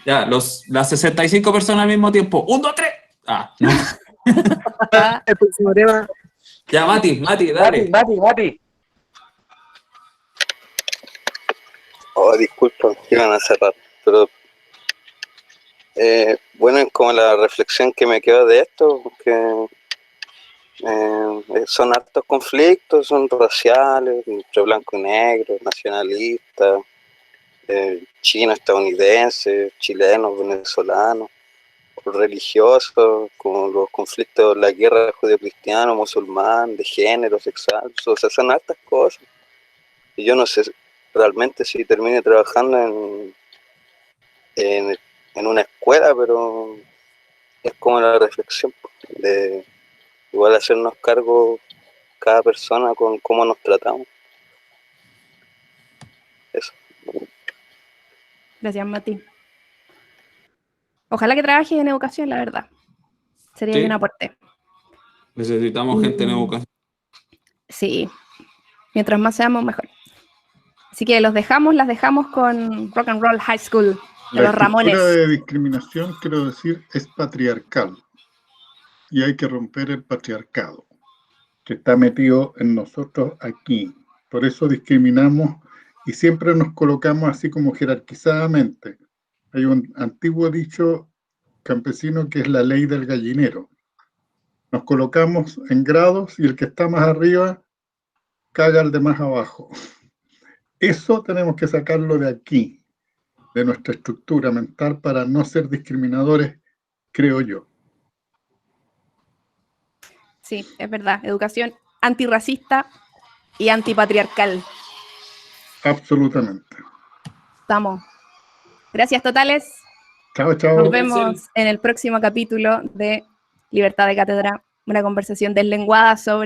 A: Ya, las 65 personas al mismo tiempo. 1, 2, 3. Ah, no.
L: El próximo tema.
A: Ya, Mati, dale.
L: Mati.
D: Oh, disculpa, iban a cerrar, pero bueno, como la reflexión que me queda de esto, que son hartos conflictos, son raciales, entre blanco y negro, nacionalistas, chinos, estadounidenses, chilenos, venezolanos, religiosos, como los conflictos, la guerra judeo-cristiano, musulmán, de género, sexual, o sea, son hartas cosas. Y yo no sé realmente si termine trabajando en una escuela, pero es como la reflexión de igual hacernos cargo cada persona con cómo nos tratamos. Eso.
B: Gracias, Mati. Ojalá que trabajes en educación, la verdad. Sería un aporte.
A: Necesitamos gente en educación.
B: Sí. Mientras más seamos, mejor. Así que las dejamos con Rock and Roll High School de los Ramones.
C: La estructura de discriminación, quiero decir, es patriarcal. Y hay que romper el patriarcado que está metido en nosotros aquí. Por eso discriminamos y siempre nos colocamos así como jerarquizadamente. Hay un antiguo dicho campesino que es la ley del gallinero. Nos colocamos en grados y el que está más arriba caga al de más abajo. Eso tenemos que sacarlo de aquí, de nuestra estructura mental, para no ser discriminadores, creo yo.
B: Sí, es verdad. Educación antirracista y antipatriarcal.
C: Absolutamente.
B: Estamos. Gracias totales.
C: Chao, chao.
B: Nos vemos en el próximo capítulo de Libertad de Cátedra, una conversación deslenguada sobre